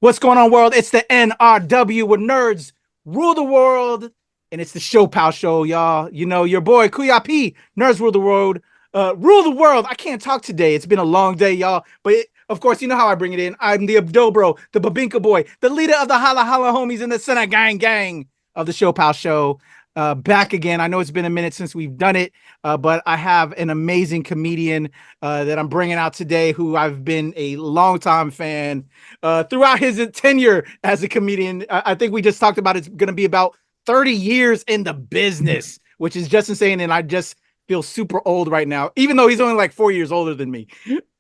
What's going on, world? It's the NRW where nerds rule the world, and it's the ShoPowSho, y'all. You know, your boy, Kuya P, nerds rule the world. Rule the world. I can't talk today. It's been a long day, y'all. But of course, you know how I bring it in. I'm the Abdobro, the Babinka boy, the leader of the Hala Hala homies in the Center gang of the ShoPowSho. Back again. I know it's been a minute since we've done it, but I have an amazing comedian that I'm bringing out today who I've been a longtime fan throughout his tenure as a comedian. I think we just talked about it's going to be about 30 years in the business, which is just insane. And I just feel super old right now, even though he's only like 4 years older than me.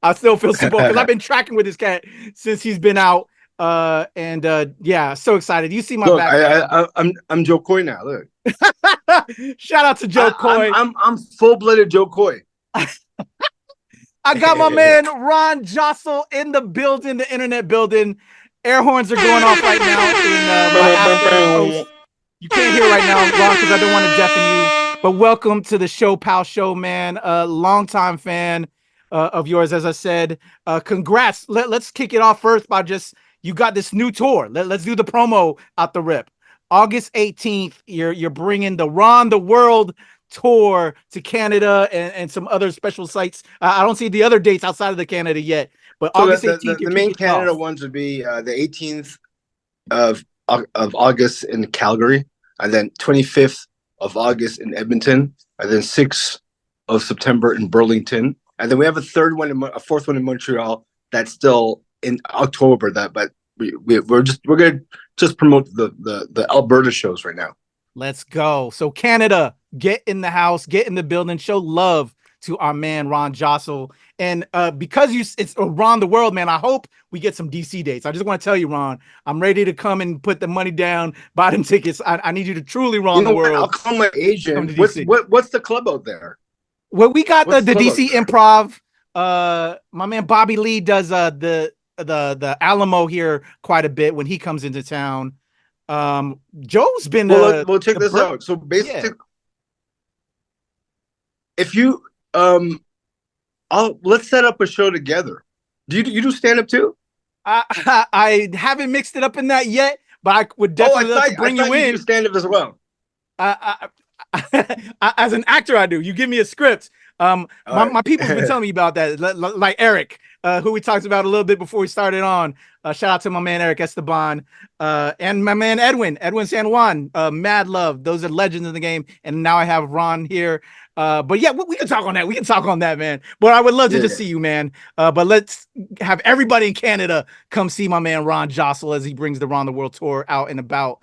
I still feel super old because I've been tracking with this cat since he's been out. Yeah, so excited. You see my back. I'm Joe Coy now. Look. Shout out to Joe Coy. I'm full-blooded Joe Coy. I got my man Ron Josol in the building, the internet building. Air horns are going off right now in my after host. You can't hear right now, Ron, because I don't want to deafen you. But welcome to the ShoPowSho, man. A longtime fan of yours, as I said. Congrats. Let's kick it off first by just, you got this new tour. Let's do the promo out the rip. August 18th, you're bringing the Ron the World tour to Canada and some other special sites. I don't see the other dates outside of the Canada yet, but so August 18th. The main Canada ones would be the 18th of August in Calgary, and then 25th of August in Edmonton, and then 6th of September in Burlington, and then we have a fourth one in Montreal that's still in October. But we're gonna just promote the Alberta shows right now. Let's go. So Canada, get in the house, get in the building, show love to our man Ron Josol. And because it's around the world, man, I hope we get some DC dates. I just want to tell you, Ron, I'm ready to come and put the money down, buy them tickets. I need you to truly run the world. I'll call my agent. What's the club out there? Well, we got the DC Improv. My man Bobby Lee does the Alamo here quite a bit when he comes into town. Joe's been we'll check this out. So basically, if you let's set up a show together. Do you do stand up too? I haven't mixed it up in that yet, but I would definitely love to bring you in. You do stand up as well. As an actor, I do. You give me a script. My people's been telling me about that, like Eric, who we talked about a little bit before we started on. Shout out to my man Eric Esteban, and my man Edwin San Juan. Mad love. Those are legends in the game. And now I have Ron here. But yeah, we can talk on that. We can talk on that, man. But I would love to just see you, man. But let's have everybody in Canada come see my man Ron Josol as he brings the Ron the World Tour out and about.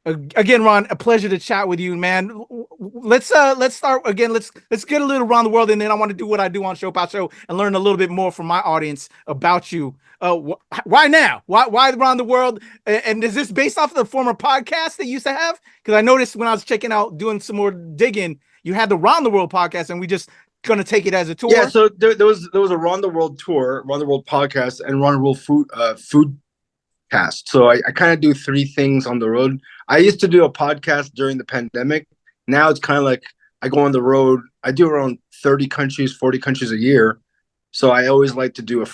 Again, Ron, a pleasure to chat with you, man. Let's start again. Let's get a little around the world, and then I want to do what I do on ShoPowSho and learn a little bit more from my audience about you. Why now? Why around the world? And is this based off of the former podcast that you used to have? Because I noticed when I was checking out, doing some more digging, you had the Round the World podcast, and we just gonna take it as a tour. Yeah, so there was a Round the World tour, Round the World podcast, and Round the World food cast. So I kind of do three things on the road. I used to do a podcast during the pandemic. Now it's kind of like I go on the road. I do around 30 countries, 40 countries a year. So I always like to do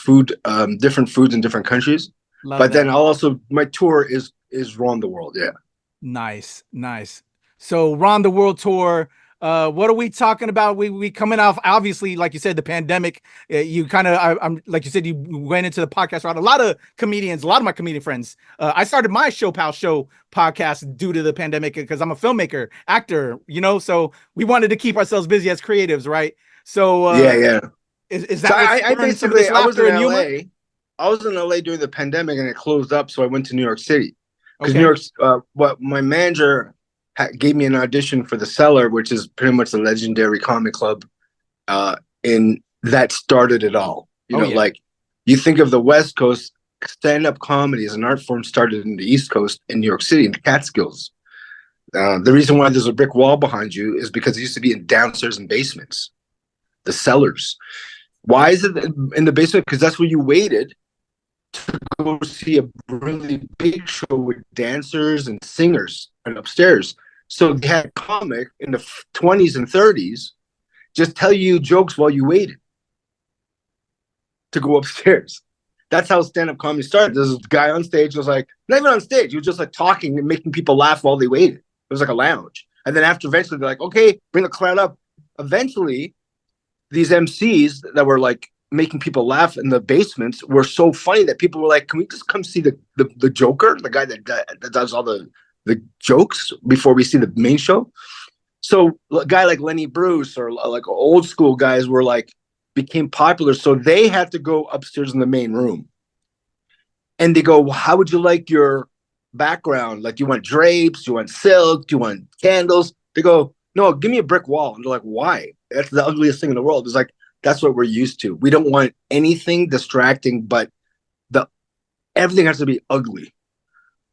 different foods in different countries. Then I'll also, my tour is Round the World. Yeah. Nice. So Round the World tour. What are we talking about? We coming off, obviously, like you said, the pandemic. You kind of, I'm like you said, you went into the podcast route. A lot of my comedian friends. I started my ShoPowSho podcast due to the pandemic because I'm a filmmaker, actor. So we wanted to keep ourselves busy as creatives, right? So yeah. Is that? So I basically I was in LA. I was in LA during the pandemic, and it closed up, so I went to New York City because New York's. What my manager gave me an audition for The Cellar, which is pretty much a legendary comic club, and that started it all. Like you think of the West Coast, stand-up comedy as an art form started in the East Coast in New York City, in the Catskills. The reason why there's a brick wall behind you is because it used to be in downstairs and basements, the cellars. Why is it in the basement? Because that's where you waited to go see a really big show with dancers and singers and upstairs. So they had a comic in the 20s and 30s just tell you jokes while you waited to go upstairs. That's how stand-up comedy started. This guy on stage was like, not even on stage, he was just like talking and making people laugh while they waited. It was like a lounge. And then eventually they're like, okay, bring the crowd up. Eventually, these MCs that were like making people laugh in the basements were so funny that people were like, can we just come see the Joker, the guy that does all the jokes before we see the main show? So a guy like Lenny Bruce or like old school guys were like, became popular. So they had to go upstairs in the main room. And they go, well, how would you like your background? Like, do you want drapes? Do you want silk? Do you want candles? They go, no, give me a brick wall. And they're like, why? That's the ugliest thing in the world. It's like, that's what we're used to. We don't want anything distracting, but everything has to be ugly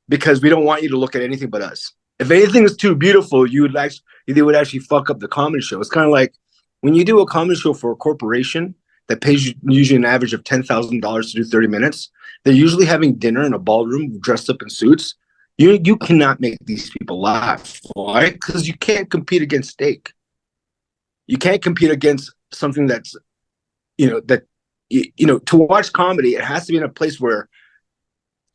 because we don't want you to look at anything but us. If anything is too beautiful, they would actually fuck up the comedy show. It's kind of like when you do a comedy show for a corporation that pays you usually an average of $10,000 to do 30 minutes, they're usually having dinner in a ballroom dressed up in suits. You cannot make these people laugh. Why? Because you can't compete against steak. You can't compete against something that's, to watch comedy, it has to be in a place where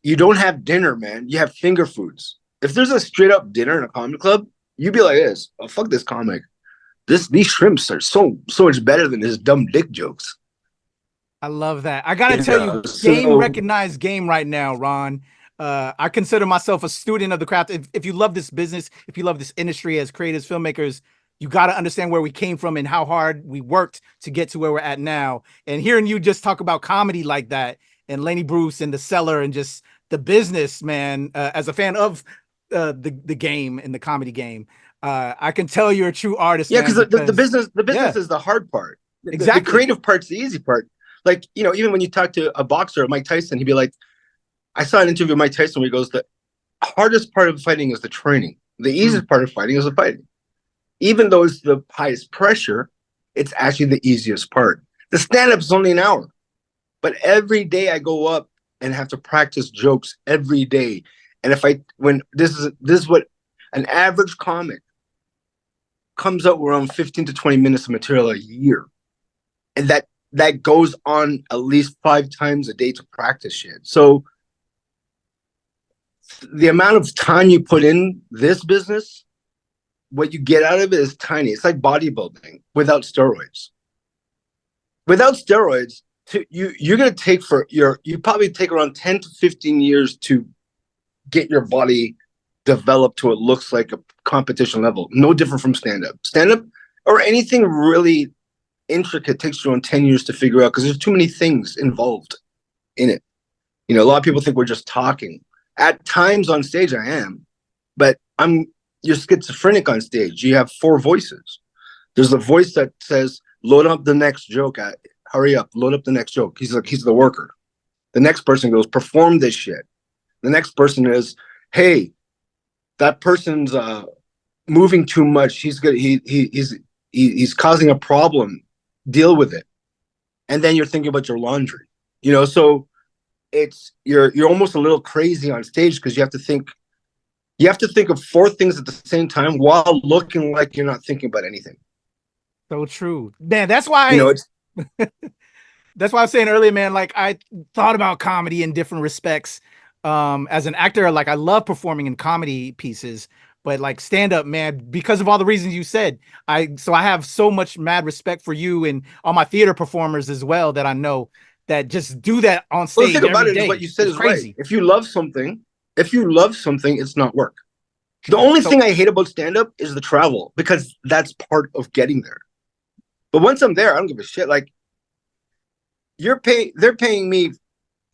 you don't have dinner, man. You have finger foods. If there's a straight up dinner in a comedy club, you'd be like this, oh, fuck this comic. These shrimps are so much better than his dumb dick jokes. I love that. I gotta tell you, game recognized game right now, Ron. I consider myself a student of the craft. If you love this business, if you love this industry as creators, filmmakers, you got to understand where we came from and how hard we worked to get to where we're at now. And hearing you just talk about comedy like that and Lenny Bruce and The Cellar and just the business, man, as a fan of the game and the comedy game, I can tell you're a true artist. Yeah, because the business is the hard part. Exactly. The creative part's the easy part. Like, even when you talk to a boxer, Mike Tyson, he'd be like, I saw an interview with Mike Tyson where he goes, the hardest part of fighting is the training. The easiest part of fighting is the fighting. Even though it's the highest pressure, it's actually the easiest part. The stand-up is only an hour. But every day I go up and have to practice jokes every day. And this is what an average comic comes up around 15 to 20 minutes of material a year. And that goes on at least 5 times a day to practice shit. So the amount of time you put in this business, what you get out of it is tiny. It's like bodybuilding without steroids. Without steroids, you're going to you probably take around 10 to 15 years to get your body developed to what looks like a competition level. No different from stand-up. Stand-up or anything really intricate takes you around 10 years to figure out because there's too many things involved in it. A lot of people think we're just talking. At times on stage I am, but you're schizophrenic on stage. You have 4 voices. There's a voice that says, load up the next joke. Hurry up, load up the next joke. He's the worker. The next person goes, perform this shit. The next person is, hey, that person's moving too much. He's causing a problem. Deal with it. And then you're thinking about your laundry. So it's you're almost a little crazy on stage because you have to think of 4 things at the same time while looking like you're not thinking about anything. So true, man. That's why that's why I was saying earlier, man, like I thought about comedy in different respects. As an actor, like I love performing in comedy pieces, but like stand up, man, because of all the reasons you said, I have so much mad respect for you and all my theater performers as well that I know that just do that on stage. Well, the thing about it is what you said is crazy. Right. If you love something, it's not work. The only thing I hate about stand-up is the travel because that's part of getting there. But once I'm there, I don't give a shit. Like they're paying me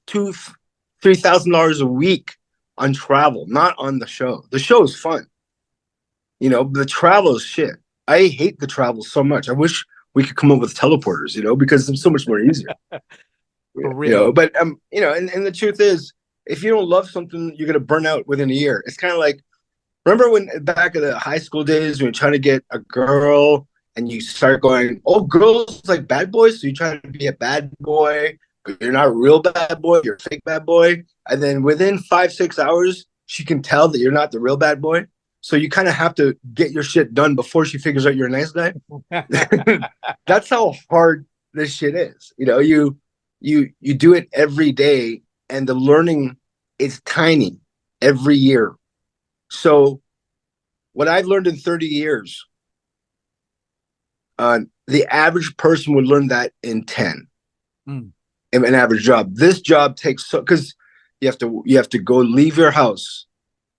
$2,000-$3,000 a week on travel, not on the show. The show is fun. The travel is shit. I hate the travel so much. I wish we could come up with teleporters, because it's so much more easier. For real. But and the truth is, if you don't love something, you're gonna burn out within a year. It's kind of like, remember when back in the high school days when you're trying to get a girl and you start going, oh, girls like bad boys, so you try to be a bad boy, but you're not a real bad boy, you're a fake bad boy, and then within 5-6 hours, she can tell that you're not the real bad boy. So you kind of have to get your shit done before she figures out you're a nice guy. That's how hard this shit is. You you do it every day, and the learning is tiny every year. So what I've learned in 30 years, the average person would learn that in 10. In an average job. This job takes because you have to go leave your house,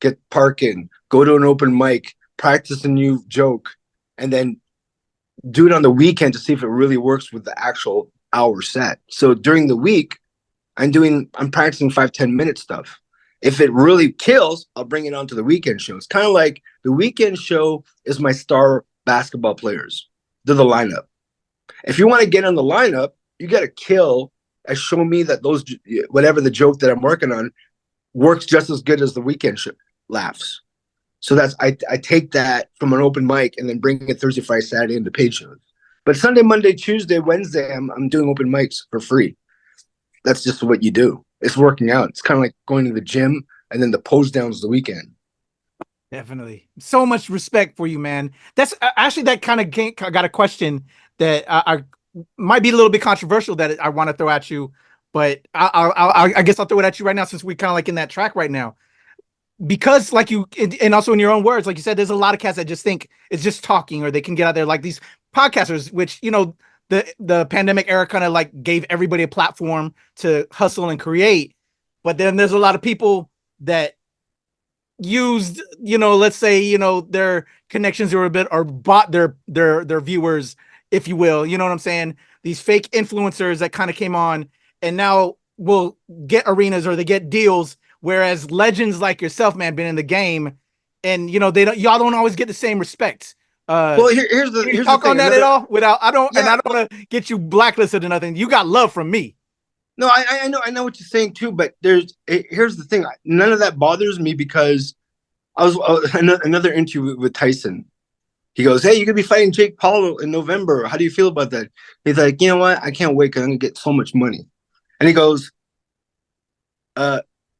get parking, go to an open mic, practice a new joke, and then do it on the weekend to see if it really works with the actual hour set. So during the week, I'm practicing 5-10 minute stuff. If it really kills, I'll bring it on to the weekend show. It's kind of like the weekend show is my star basketball players. They're the lineup. If you want to get on the lineup, you got to kill and show me that those, whatever the joke that I'm working on, works just as good as the weekend show laughs. So I take that from an open mic and then bring it Thursday, Friday, Saturday into paid shows. But Sunday, Monday, Tuesday, Wednesday, I'm doing open mics for free. That's just what you do. It's working out. It's kind of like going to the gym and then the pose downs the weekend. Definitely. So much respect for you, man. That's actually that kind of got a question that I might be a little bit controversial that I want to throw at you, but I guess I'll throw it at you right now since we're kind of like in that track right now. Because like you, and also in your own words, like you said, there's a lot of cats that just think it's just talking, or they can get out there like these podcasters, which, you know, the pandemic era kind of like gave everybody a platform to hustle and create. But then there's a lot of people that used, you know, let's say, you know, their connections or a bit, or bought their viewers, if you will, you know what I'm saying? These fake influencers that kind of came on and now will get arenas or they get deals. Whereas legends like yourself, man, been in the game, and you know y'all don't always get the same respect. Well, here's the talk thing. on that at all? I don't want to get you blacklisted or nothing. You got love from me. No, I know what you're saying too, but here's the thing. None of that bothers me because I was another interview with Tyson. He goes, "Hey, you're gonna be fighting Jake Paul in November. How do you feel about that?" He's like, "You know what? I can't wait because I'm gonna get so much money." And he goes,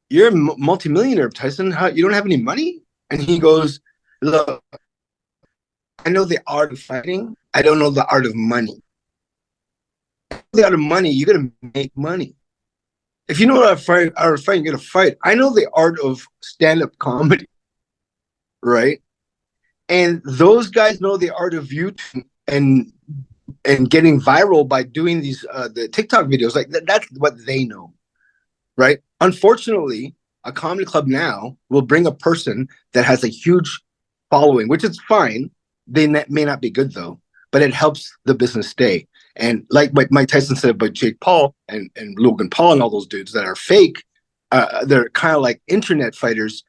"You're a multimillionaire, Tyson. You don't have any money?" And he goes, "Look, I know the art of fighting. I don't know the art of money. The art of money, you got to make money. If you know what art of fighting, you got to fight. I know the art of stand-up comedy, right? And those guys know the art of YouTube and getting viral by doing these the TikTok videos. Like that's what they know, right? Unfortunately, a comedy club now will bring a person that has a huge following, which is fine. They may not be good though, but it helps the business stay. And like Mike Tyson said about Jake Paul and Logan Paul and all those dudes that are fake, they're kind of like internet fighters.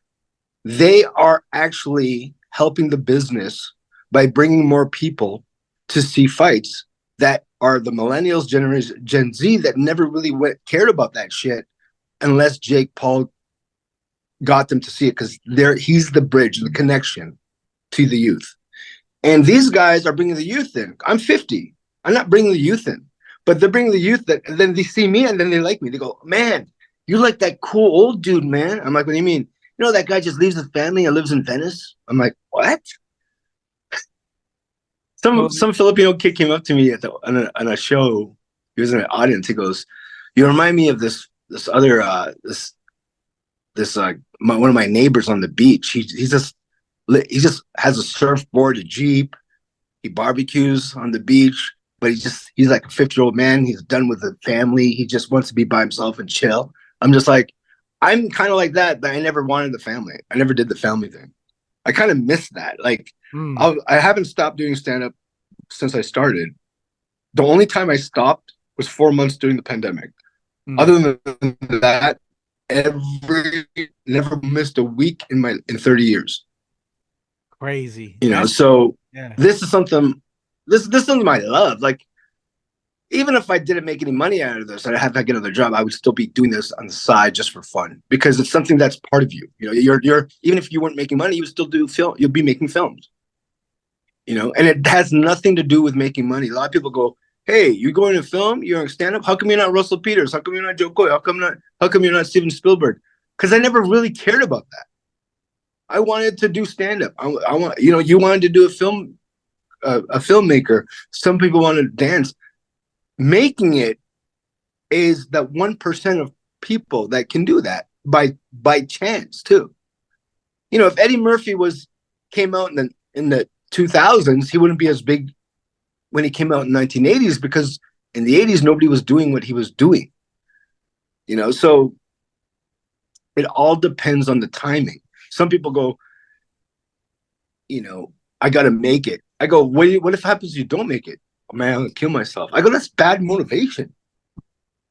They are actually helping the business by bringing more people to see fights that are the millennials, generation Gen Z that never really cared about that shit unless Jake Paul got them to see it, because he's the bridge, the connection to the youth. And these guys are bringing the youth in. I'm 50. I'm not bringing the youth in, but they're bringing the youth that, and then they see me and then they like me. They go, "Man, you're like that cool old dude, man." I'm like, "What do you mean?" "You know, that guy just leaves his family and lives in Venice." I'm like, "What?" Some Filipino kid came up to me on a show. He was in an audience. He goes, "You remind me of this other one of my neighbors on the beach. He just has a surfboard, a Jeep. He barbecues on the beach, but he's like a 50-year-old man. He's done with the family. He just wants to be by himself and chill." I'm just like, I'm kind of like that, but I never wanted the family. I never did the family thing. I kind of miss that. Like, I haven't stopped doing stand-up since I started. The only time I stopped was 4 months during the pandemic. Other than that, never missed a week in 30 years. Crazy. You know, so this is something I love. Like, even if I didn't make any money out of this, I'd have to get another job, I would still be doing this on the side just for fun, because it's something that's part of you. You know, you're even if you weren't making money, you would still do film. You'll be making films. You know, and it has nothing to do with making money. A lot of people go, "Hey, you're going to film? You're in stand-up? How come you're not Russell Peters? How come you're not Joe Coy? How come you're not Steven Spielberg?" Because I never really cared about that. I wanted to do stand-up. I want, you know, you wanted to do a filmmaker. Some people want to dance. Making it is that 1% of people that can do that by chance too. You know, if Eddie Murphy came out in the 2000s, he wouldn't be as big when he came out in 1980s, because in the 80s nobody was doing what he was doing. You know, so it all depends on the timing. Some people go, you know, I got to make it. I go, what if happens you don't make it? Oh, man, I'm going to kill myself. I go, that's bad motivation.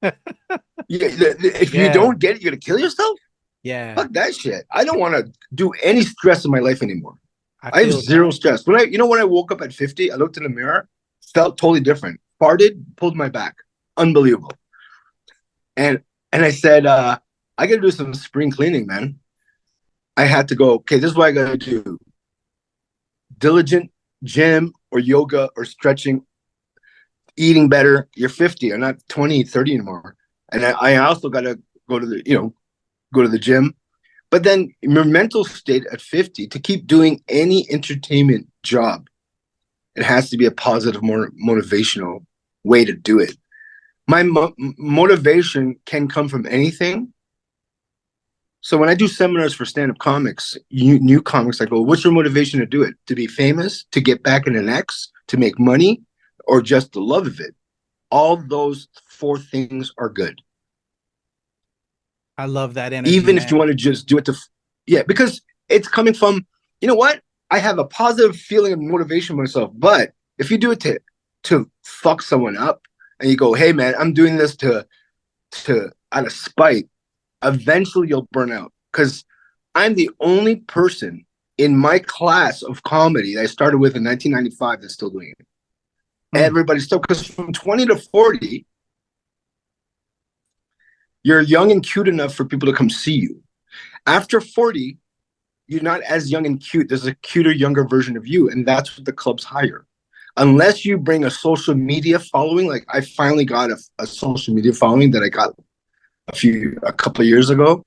If you don't get it, you're going to kill yourself? Yeah. Fuck that shit. I don't want to do any stress in my life anymore. I have zero stress. When I woke up at 50, I looked in the mirror, felt totally different. Farted, pulled my back. Unbelievable. And I said, I got to do some spring cleaning, man. I had to go, okay, this is what I got to do. Diligent gym or yoga or stretching, eating better. You're 50. I'm not 20, 30 anymore. And I also got to go to the gym. But then your mental state at 50, to keep doing any entertainment job, it has to be a positive, more motivational way to do it. My motivation can come from anything. So when I do seminars for stand-up comics, new comics, I go, what's your motivation to do it? To be famous, to get back in an X, to make money, or just the love of it? All those 4 things are good. I love that energy. Even if you want to just do it because it's coming from, you know what? I have a positive feeling of motivation myself. But if you do it to fuck someone up, and you go, hey man, I'm doing this to out of spite, eventually you'll burn out. Because I'm the only person in my class of comedy that I started with in 1995 that's still doing it. Everybody's still, because from 20 to 40, you're young and cute enough for people to come see you. After 40, you're not as young and cute. There's a cuter, younger version of you, and that's what the clubs hire. Unless you bring a social media following, like I finally got a social media following that I got a couple of years ago,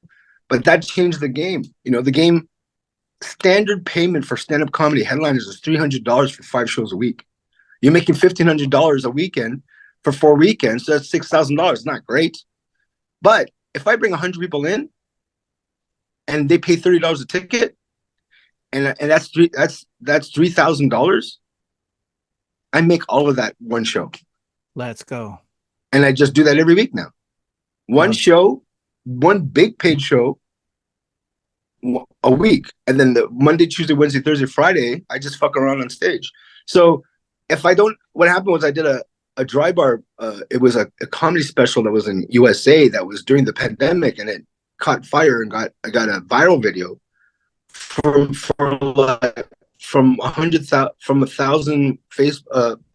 but that changed the game. You know, the game standard payment for stand-up comedy headliners is $300 for 5 shows a week. You're making $1,500 a weekend for 4 weekends, so that's $6,000. Not great. But if I bring 100 people in and they pay $30 a ticket, and that's $3,000, I make all of that one show. Let's go. And I just do that every week now. One show, one big paid show a week. And then the Monday, Tuesday, Wednesday, Thursday, Friday, I just fuck around on stage. So if I don't, what happened was I did a dry bar. It was a comedy special that was in USA that was during the pandemic, and it caught fire and I got a viral video from 1,000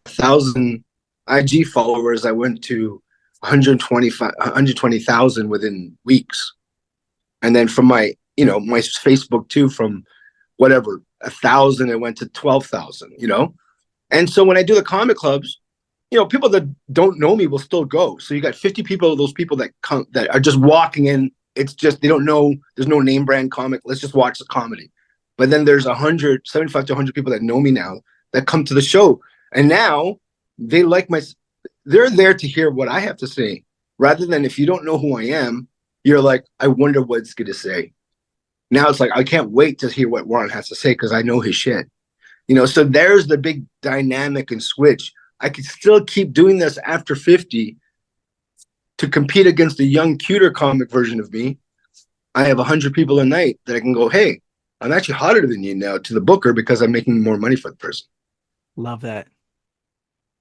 1,000 IG followers. I went to 120,000 within weeks, and then from my Facebook too, from whatever 1,000, it went to 12,000. And so when I do the comic clubs, people that don't know me will still go. So you got 50 people, those people that come that are just walking in. It's just they don't know. There's no name brand comic. Let's just watch the comedy. But then there's 75 to 100 people that know me now that come to the show, and now they like they're there to hear what I have to say, rather than if you don't know who I am, you're like, I wonder what it's going to say. Now it's like, I can't wait to hear what Warren has to say because I know his shit. So there's the big dynamic and switch. I could still keep doing this after 50 to compete against the young, cuter comic version of me. I have 100 people a night that I can go, hey, I'm actually hotter than you now, to the booker, because I'm making more money for the person. Love that.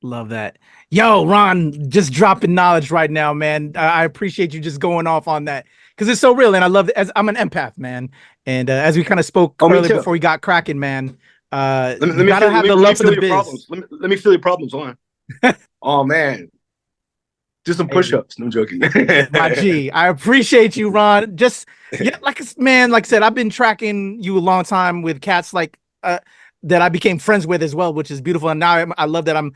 Love that. Yo, Ron, just dropping knowledge right now, man. I appreciate you just going off on that because it's so real. And I love it. As I'm an empath, man. And as we kind of spoke earlier before we got cracking, man, let me have the love for the biz. Let me feel your problems. Hold on. Oh, man. Do some push-ups. No, I'm joking. My G, I appreciate you, Ron. Just like I said, I've been tracking you a long time with cats like that I became friends with as well, which is beautiful. And now I love that I'm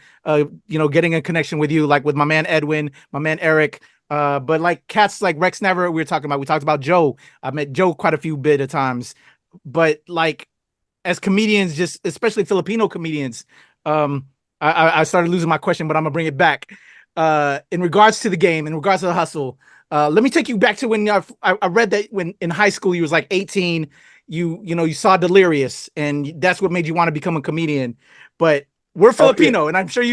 getting a connection with you, like with my man Edwin, my man Eric. But like cats like Rex Never, we talked about Joe. I met Joe quite a few bit of times. But like as comedians, just especially Filipino comedians, I started losing my question, but I'm gonna bring it back. in regards to the game, in regards to the hustle. Let me take you back to when I read that when in high school you was like 18, you saw Delirious, and that's what made you want to become a comedian. But we're Filipino, and I'm sure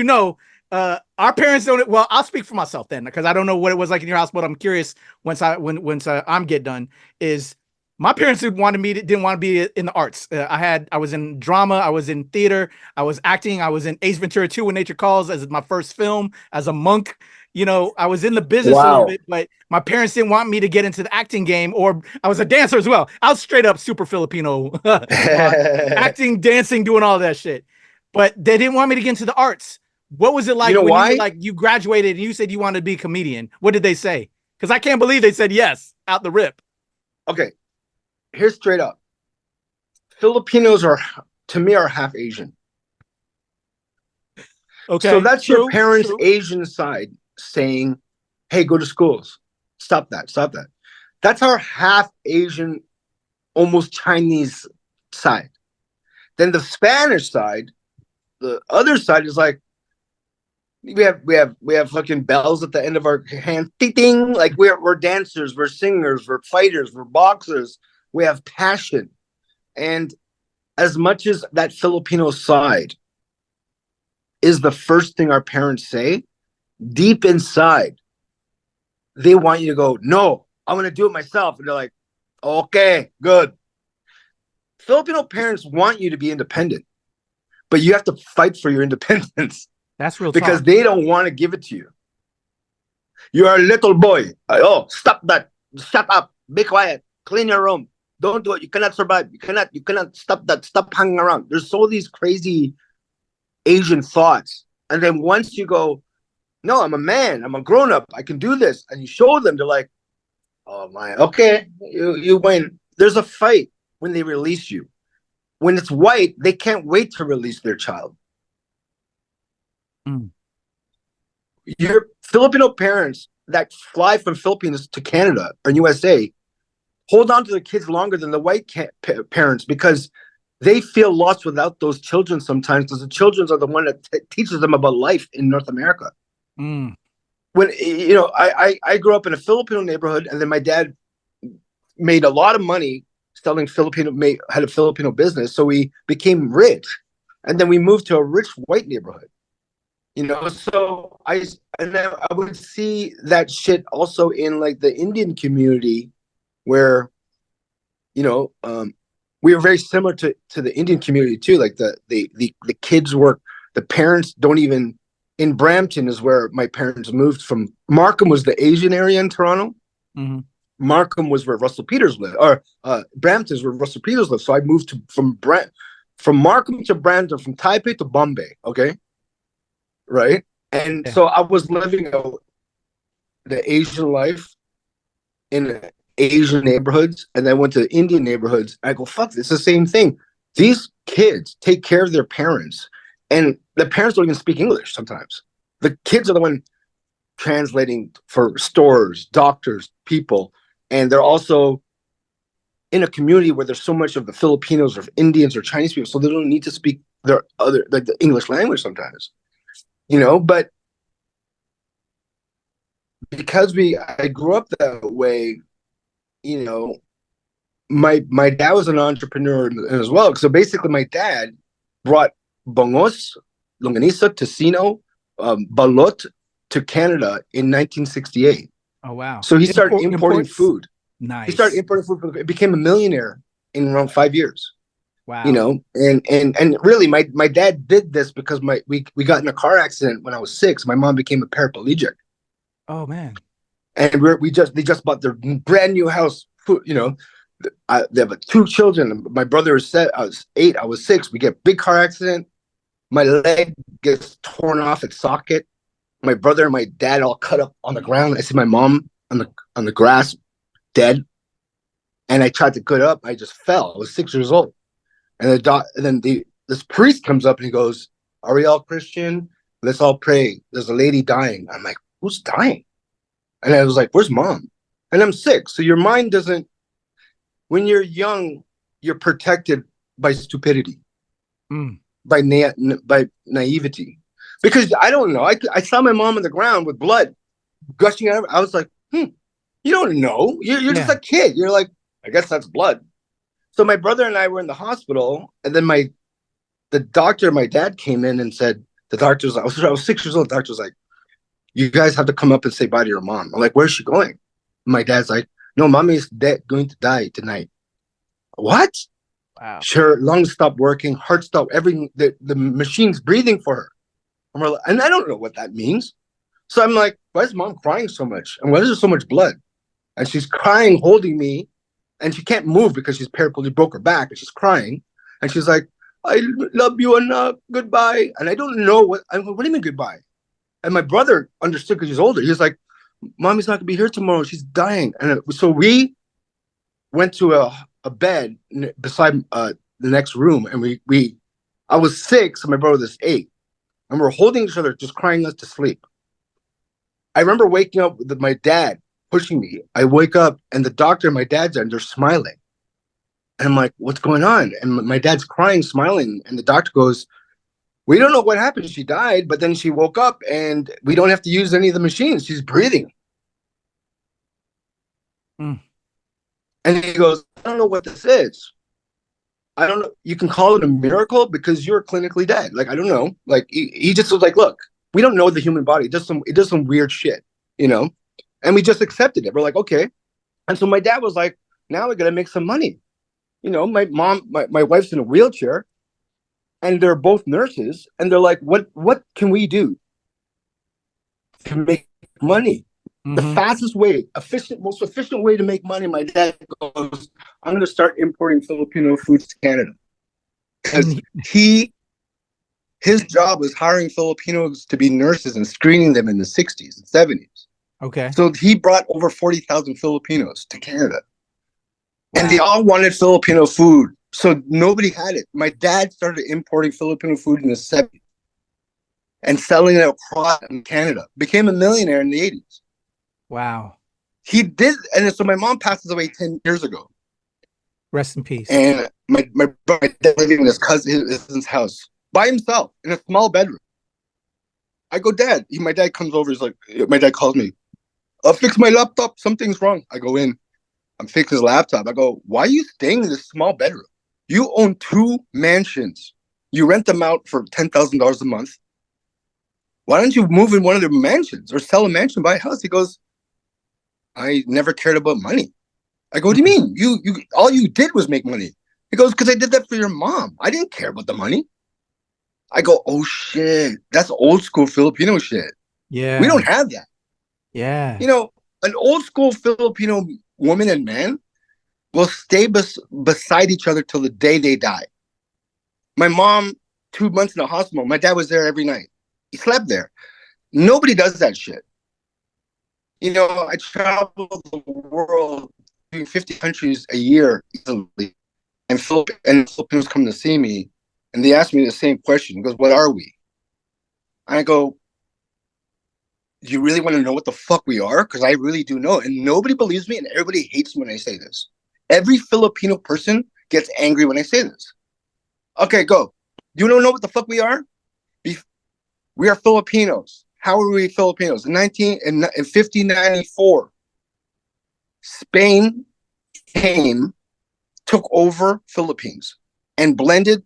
our parents don't. Well, I'll speak for myself then, because I don't know what it was like in your house, but I'm curious once I'm get done. Is my parents didn't want to be in the arts. I was in drama, I was in theater, I was acting, I was in Ace Ventura 2: When Nature Calls as my first film as a monk. I was in the business a little bit, but my parents didn't want me to get into the acting game, or I was a dancer as well. I was straight up super Filipino, acting, dancing, doing all that shit. But they didn't want me to get into the arts. What was it like when you graduated and you said you wanted to be a comedian? What did they say? Because I can't believe they said yes out the rip. Okay, here's straight up. Filipinos to me, are half Asian. Okay, so that's your parents' Asian side saying, "Hey, go to schools. Stop that. That's our half Asian, almost Chinese side. Then the Spanish side, the other side is like, we have fucking bells at the end of our hand, ding, like we're dancers, we're singers, we're fighters, we're boxers. We have passion. And as much as that Filipino side is the first thing our parents say, deep inside, they want you to go, no, I'm going to do it myself. And they're like, okay, good. Filipino parents want you to be independent, but you have to fight for your independence. That's real because talk. They don't want to give it to you. You are a little boy. Oh, stop that. Shut up. Be quiet. Clean your room. Don't do it. You cannot survive. You cannot stop that. Stop hanging around. There's all these crazy Asian thoughts. And then once you go, no, I'm a man. I'm a grown-up. I can do this. And you show them, they're like, oh my, okay, you win. There's a fight when they release you. When it's white, they can't wait to release their child. Your Filipino parents that fly from Philippines to Canada or USA hold on to their kids longer than the white parents, because they feel lost without those children sometimes, because the children are the one that teaches them about life in North America. When I grew up in a Filipino neighborhood, and then my dad made a lot of money selling had a Filipino business, so we became rich, and then we moved to a rich white neighborhood. So I would see that shit also in like the Indian community, where, we are very similar to the Indian community too. Like the kids work, the parents don't even, in Brampton is where my parents moved from. Markham was the Asian area in Toronto. Mm-hmm. Markham was where Russell Peters lived, or Brampton is where Russell Peters lived. So I moved from Markham to Brampton, from Taipei to Bombay. Okay. Right. And so I was living the Asian life in Asian neighborhoods, and then went to Indian neighborhoods. I go, fuck, it's the same thing. These kids take care of their parents, and the parents don't even speak English sometimes. The kids are the one translating for stores, doctors, people, and they're also in a community where there's so much of the Filipinos or Indians or Chinese people, so they don't need to speak their other, like the English language sometimes. But because I grew up that way, my dad was an entrepreneur as well. So basically my dad brought bongos, longanisa, tocino, balot to Canada in 1968. Oh, wow. So he started importing food. Nice. He started importing food, became a millionaire in around 5 years. Wow. And really my dad did this because we got in a car accident when I was 6. My mom became a paraplegic. Oh man. And they just bought their brand new house. They have 2 children. My brother is 7. I was 8. I was 6. We get a big car accident. My leg gets torn off its socket. My brother and my dad all cut up on the ground. I see my mom on the grass, dead. And I tried to get up. I just fell. I was 6 years old. And this priest comes up and he goes, "Are we all Christian? Let's all pray. There's a lady dying." I'm like, "Who's dying?" And I was like, "Where's mom?" And I'm 6. So your mind doesn't, when you're young, you're protected by stupidity, by naivety. Because I don't know. I saw my mom on the ground with blood gushing out. I was like, you don't know. You're just a kid. You're like, I guess that's blood. So my brother and I were in the hospital, and then the doctor, my dad came in and said, the doctor's, I was 6 years old. The doctor was like, you guys have to come up and say bye to your mom. I'm like, where's she going? And my dad's like, no, mommy's going to die tonight. What? Wow. Her lungs stopped working, heart stopped, everything. The machine's breathing for her. And I don't know what that means. So I'm like, why is mom crying so much? And why is there so much blood? And she's crying, holding me. And she can't move because she's paraplegic, broke her back, and she's crying. And she's like, I love you enough. Goodbye. And I don't know what do you mean goodbye? And my brother understood because he's older. He was like, mommy's not going to be here tomorrow. She's dying. And so we went to a bed beside the next room. And I was 6 and my brother was 8. And we're holding each other, just crying us to sleep. I remember waking up with my dad pushing me. I wake up and the doctor and my dad's there and they're smiling. And I'm like, what's going on? And my dad's crying, smiling. And the doctor goes, we don't know what happened. She died, but then she woke up and we don't have to use any of the machines. She's breathing. And he goes, I don't know what this is. I don't know. You can call it a miracle because you're clinically dead. Like, I don't know. Like, he just was like, look, we don't know the human body. It does some weird shit, And we just accepted it. We're like, okay. And so my dad was like, now we got to make some money. My mom, my wife's in a wheelchair and they're both nurses. And they're like, what can we do to make money? The fastest way, most efficient way to make money, my dad goes, I'm going to start importing Filipino foods to Canada. Because his job was hiring Filipinos to be nurses and screening them in the 60s and 70s. Okay. So he brought over 40,000 Filipinos to Canada. Wow. And they all wanted Filipino food. So nobody had it. My dad started importing Filipino food in the 70s and selling it across in Canada. Became a millionaire in the 80s. Wow. He did. And so my mom passes away 10 years ago. Rest in peace. And my dad living in his cousin's house by himself in a small bedroom. I go, Dad. My dad comes over. He's like, my dad calls me. I'll fix my laptop. Something's wrong. I go in. I'm fixing his laptop. I go, why are you staying in this small bedroom? You own 2 mansions. You rent them out for $10,000 a month. Why don't you move in one of their mansions or sell a mansion, buy a house? He goes, I never cared about money. I go, what do you mean? You all you did was make money. He goes, because I did that for your mom. I didn't care about the money. I go, oh shit, that's old school Filipino shit. Yeah. We don't have that. Yeah. An old school Filipino woman and man will stay beside each other till the day they die. My mom, 2 months in the hospital, my dad was there every night. He slept there. Nobody does that shit. I travel the world, doing 50 countries a year easily. And Filipinos come to see me, and they ask me the same question. He goes, what are we? And I go, do you really want to know what the fuck we are? Because I really do know. And nobody believes me, and everybody hates me when I say this. Every Filipino person gets angry when I say this. Okay, go. You don't know what the fuck we are? We are Filipinos. How are we Filipinos? In 1594, Spain took over Philippines and blended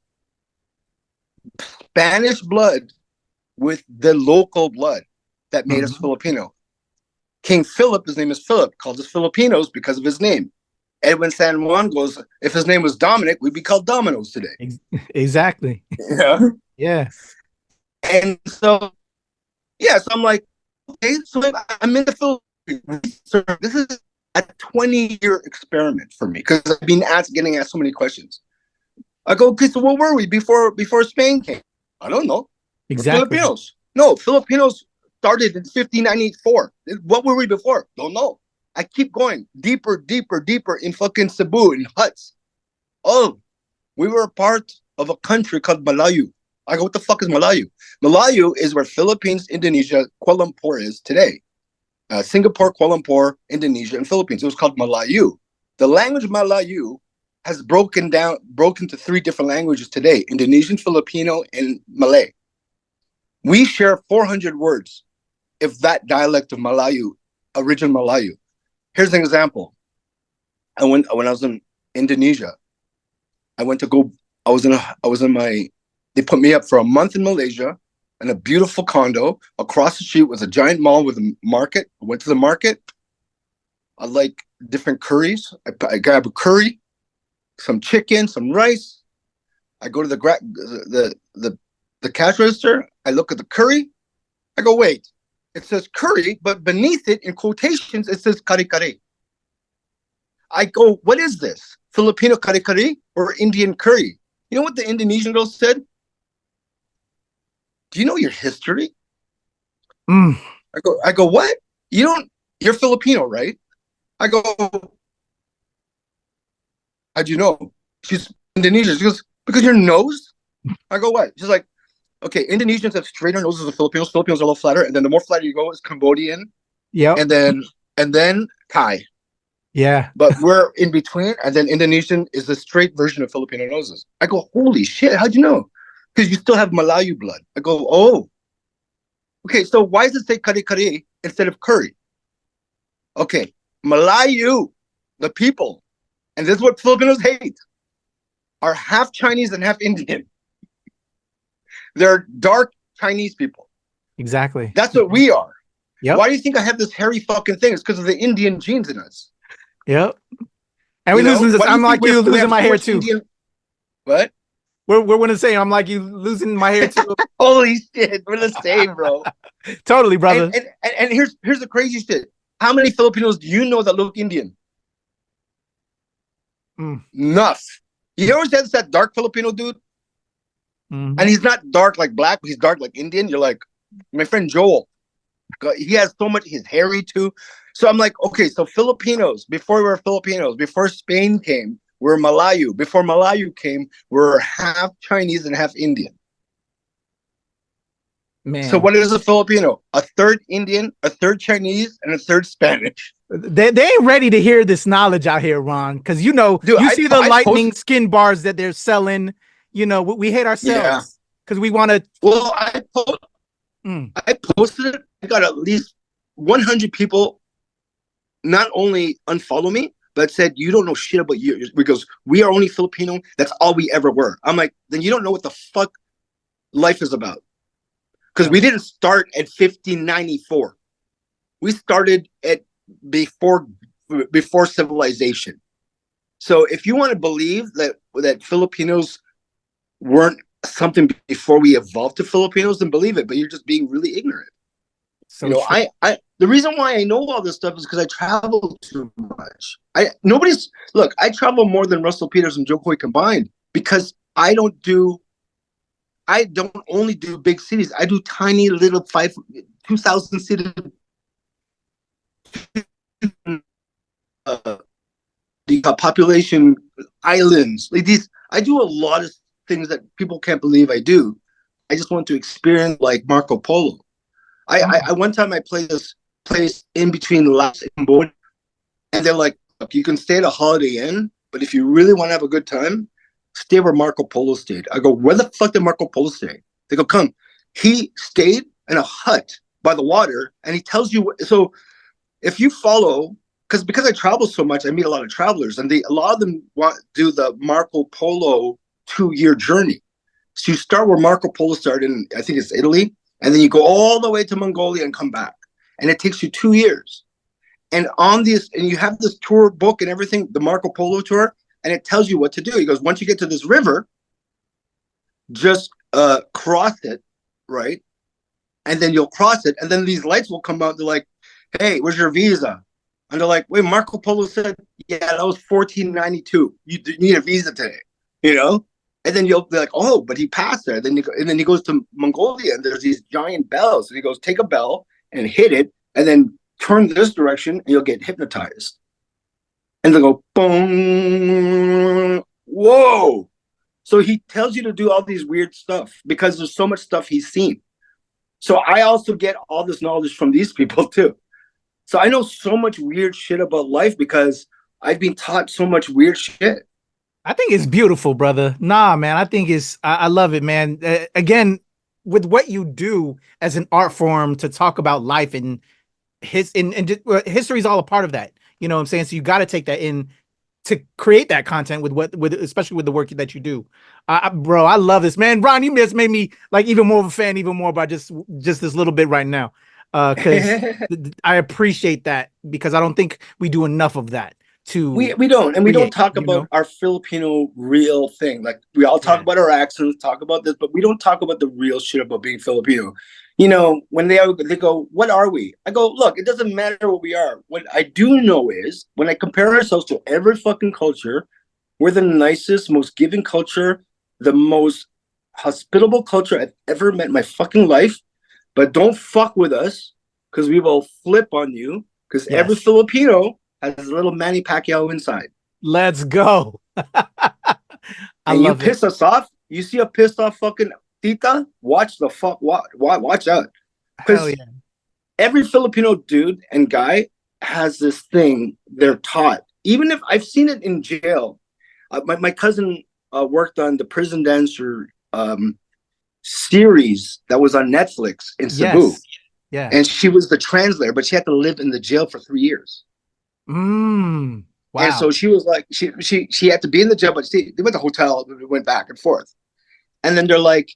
Spanish blood with the local blood that made us Filipino. King Philip, his name is Philip, called us Filipinos because of his name. Edwin San Juan goes, if his name was Dominic, we'd be called Dominoes today. Exactly. Yeah. Yeah. And so I'm like, okay, so I'm in the Philippines. So this is a 20-year experiment for me because I've been getting asked so many questions. I go, okay, so what were we before Spain came? I don't know. Exactly. Filipinos. No, Filipinos started in 1594. What were we before? Don't know. I keep going deeper in fucking Cebu in huts. Oh, we were a part of a country called Malayu. I go, what the fuck is Malayu? Malayu is where Philippines, Indonesia, Kuala Lumpur is today. Singapore, Kuala Lumpur, Indonesia, and Philippines. It was called Malayu. The language Malayu has broken to 3 different languages today: Indonesian, Filipino, and Malay. We share 400 words, if that dialect of Malayu, original Malayu. Here's an example. When I was in Indonesia, they put me up for a month in Malaysia in a beautiful condo. Across the street was a giant mall with a market. I went to the market. I like different curries. I grab a curry, some chicken, some rice. I go to the cash register. I look at the curry. I go, wait, it says curry, but beneath it in quotations, it says kari-kari. I go, what is this? Filipino kari-kari or Indian curry? You know what the Indonesian girl said? Do you know your history? I go, what? You're Filipino, right? I go, how'd you know? She's Indonesian. She goes, because your nose? I go, what? She's like, okay, Indonesians have straighter noses than Filipinos. Filipinos are a little flatter. And then the more flatter you go is Cambodian. Yeah. And then Thai. Yeah. But we're in between. And then Indonesian is the straight version of Filipino noses. I go, holy shit, how'd you know? Because you still have Malayu blood. I go, oh. Okay, so why does it say kari-kari instead of curry? Okay, Malayu, the people, and this is what Filipinos hate, are half Chinese and half Indian. They're dark Chinese people. Exactly. That's what we are. Yep. Why do you think I have this hairy fucking thing? It's because of the Indian genes in us. Yep. And we losing this. I'm like you losing my hair too. Indian... What? We're going to say I'm like you losing my hair too. Holy shit, we're the same, bro. Totally, brother. And here's the crazy shit. How many Filipinos do you know that look Indian? Enough. You always have that dark Filipino dude, and he's not dark like black, but he's dark like Indian. You're like, my friend Joel. He has so much. He's hairy too. So I'm like, okay, so Filipinos, before we were Filipinos, before Spain came, we're Malayu. Before Malayu came, we're half Chinese and half Indian. Man. So what is a Filipino? A third Indian, a third Chinese, and a third Spanish. They ain't ready to hear this knowledge out here, Ron. Because dude, you see the lightning skin bars that they're selling. We hate ourselves because we want to. Well, I posted it. I got at least 100 people not only unfollow me, but said, you don't know shit about you. Because we are only Filipino. That's all we ever were. I'm like, then you don't know what the fuck life is about. Because we didn't start at 1594. We started at before civilization. So if you want to believe that Filipinos weren't something before we evolved to Filipinos, then believe it. But you're just being really ignorant. So the reason why I know all this stuff is because I travel too much. I travel more than Russell Peters and Joe Coy combined because I don't only do big cities. I do tiny little 2,000 cities. The population islands like these. I do a lot of things that people can't believe I do. I just want to experience like Marco Polo. I one time I played this place in between Laos and Cambodia, and they're like, look, you can stay at a Holiday Inn, but if you really want to have a good time, stay where Marco Polo stayed. I go, where the fuck did Marco Polo stay? They go, come. He stayed in a hut by the water, and he tells you what. So if you follow, because I travel so much, I meet a lot of travelers, and a lot of them want to do the Marco Polo 2-year journey. So you start where Marco Polo started in, I think it's Italy, and then you go all the way to Mongolia and come back. And it takes you 2 years. And you have this tour book and everything, the Marco Polo tour, and it tells you what to do. He goes, once you get to this river, just cross it, right? And then you'll cross it, and then these lights will come out. They're like, hey, where's your visa? And they're like, wait, Marco Polo said, yeah, that was 1492. You need a visa today, And then you'll be like, oh, but he passed there. And then he goes to Mongolia, and there's these giant bells. And he goes, take a bell and hit it, and then turn this direction, and you'll get hypnotized. And they go, boom, whoa. So he tells you to do all these weird stuff because there's so much stuff he's seen. So I also get all this knowledge from these people too. So I know so much weird shit about life because I've been taught so much weird shit. I think it's beautiful, brother. Nah, man, I think I love it, man. Again, with what you do as an art form to talk about life and history is all a part of that. You know what I'm saying? So you got to take that in to create that content with especially with the work that you do. Bro, I love this, man. Ron, you just made me like even more of a fan, even more by just this little bit right now. Because I appreciate that, because I don't think we do enough of that. We don't, and we don't talk about our Filipino real thing. Like, we all talk about our accents, talk about this, but we don't talk about the real shit about being Filipino. You know, when they go, what are we? I go, look, it doesn't matter what we are. What I do know is when I compare ourselves to every fucking culture, we're the nicest, most giving culture, the most hospitable culture I've ever met in my fucking life. But don't fuck with us, because we will flip on you, because every Filipino has a little Manny Pacquiao inside. Let's go. And you piss us off. You see a pissed off fucking tita? Watch the fuck. Watch out. Because every Filipino dude and guy has this thing they're taught. Even if I've seen it in jail. My cousin worked on the Prison Dancer series that was on Netflix in Cebu. Yeah. And she was the translator, but she had to live in the jail for 3 years. Wow. And so she was like, she had to be in the jail, but they went to the hotel, went back and forth. And then they're like,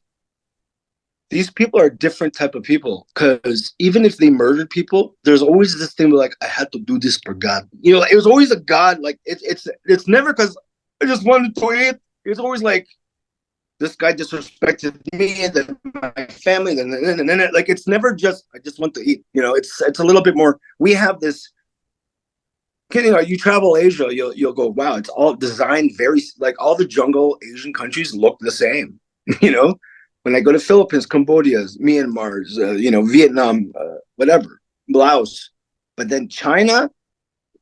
these people are a different type of people, because even if they murdered people, there's always this thing where, like, I had to do this for God. You know, it was always a God. Like, it's never because I just wanted to eat. It's always like, this guy disrespected me and then my family, and then like, it's never just, I just want to eat. You know, it's a little bit more. We have this. You know, you travel Asia, you'll go, wow, it's all designed very, like, all the jungle Asian countries look the same. You know, when I go to Philippines, Cambodia, Myanmar, Vietnam, whatever, Laos, but then China,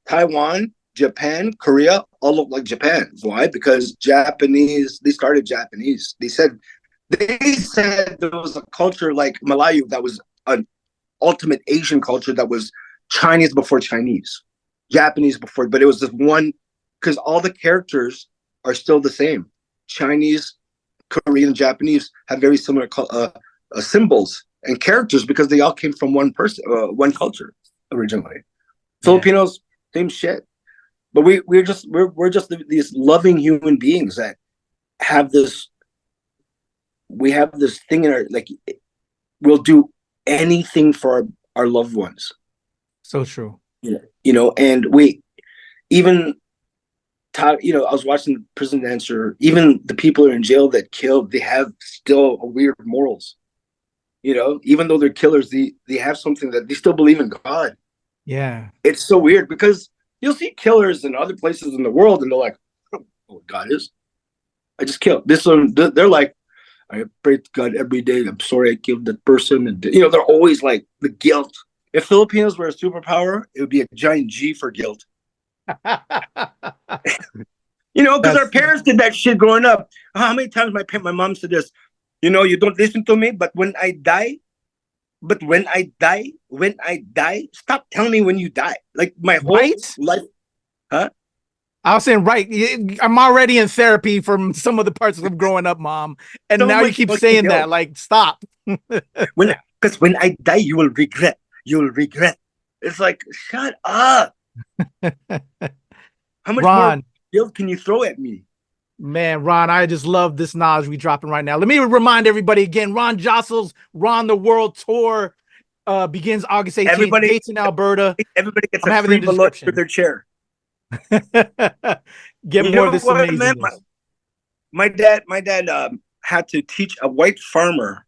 Taiwan, Japan, Korea all look like Japan. Why? Because they started Japanese. They said there was a culture like Malayu that was an ultimate Asian culture that was Chinese before Chinese. Japanese before, but it was this one, because all the characters are still the same. Chinese, Korean, Japanese have very similar symbols and characters, because they all came from one person, one culture originally. Filipinos, same shit. But we're just these loving human beings that have this. We have this thing in our, like, we'll do anything for our loved ones. So true. You know, and we even you know, I was watching Prison Dancer. Even the people who are in jail that killed, they have still a weird morals. You know, even though they're killers, they have something that they still believe in God. Yeah, it's so weird, because you'll see killers in other places in the world, and they're like, I don't know what God is. I just killed this one. They're like, I pray to God every day. I'm sorry I killed that person, and you know, they're always like the guilt. If Filipinos were a superpower, it would be a giant G for guilt. You know, because our parents did that shit growing up. How many times my mom said this? You know, you don't listen to me, but when I die, stop telling me when you die. Like, my whole life. Huh? I was saying, right. I'm already in therapy from some of the parts of growing up, Mom. And so now you keep saying that, like, stop. Because when I die, you will regret. You'll regret. It's like, shut up. How much more guilt can you throw at me? Man, Ron, I just love this knowledge we dropping right now. Let me remind everybody again, Ron Josol's Ron the World Tour begins August 18th. Everybody, dates in Alberta. Everybody gets a free balloon for their chair. Get more of this amazingness. My dad had to teach a white farmer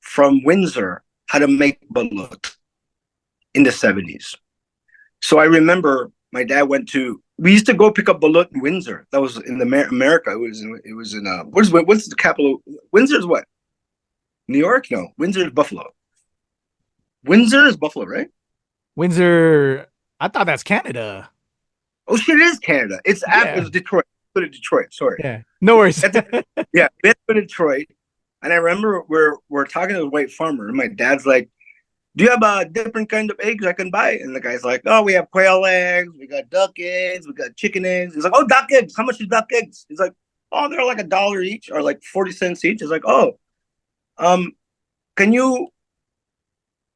from Windsor how to make balut in the 70s. So I remember my dad we used to go pick up balut in Windsor. That was in America. It was in what's the capital? Windsor's what? New York? No, Windsor is Buffalo. Windsor is Buffalo, right? Windsor, I thought that's Canada. Oh shit, it is Canada. It's after Detroit. Go to Detroit. Sorry. Yeah, no worries. Yeah, it's in Detroit. And I remember we're talking to the white farmer, and my dad's like, do you have a different kind of eggs I can buy? And the guy's like, oh, we have quail eggs, we got duck eggs, we got chicken eggs. He's like, oh, duck eggs. How much is duck eggs? He's like, oh, they're like $1 each, or like 40 cents each. He's like, oh,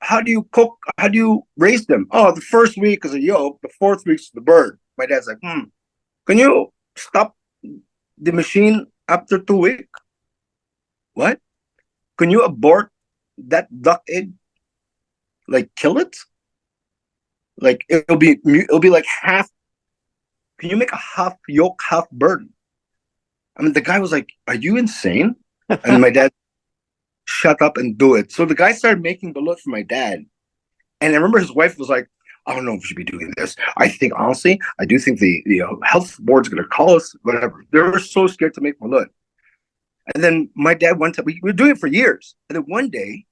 how do you cook? How do you raise them? Oh, the first week is a yolk. The fourth week is the bird. My dad's like, can you stop the machine after 2 weeks? What? Can you abort that duck egg? Like kill it? Like it'll be like half. Can you make a half yolk, half bird? I mean, the guy was like, "Are you insane?" And my dad, shut up and do it. So the guy started making balut for my dad, and I remember his wife was like, "I don't know if we should be doing this. I think honestly, I do think the health board's going to call us. Whatever." They were so scared to make balut. And then my dad went to. We were doing it for years, and then one day,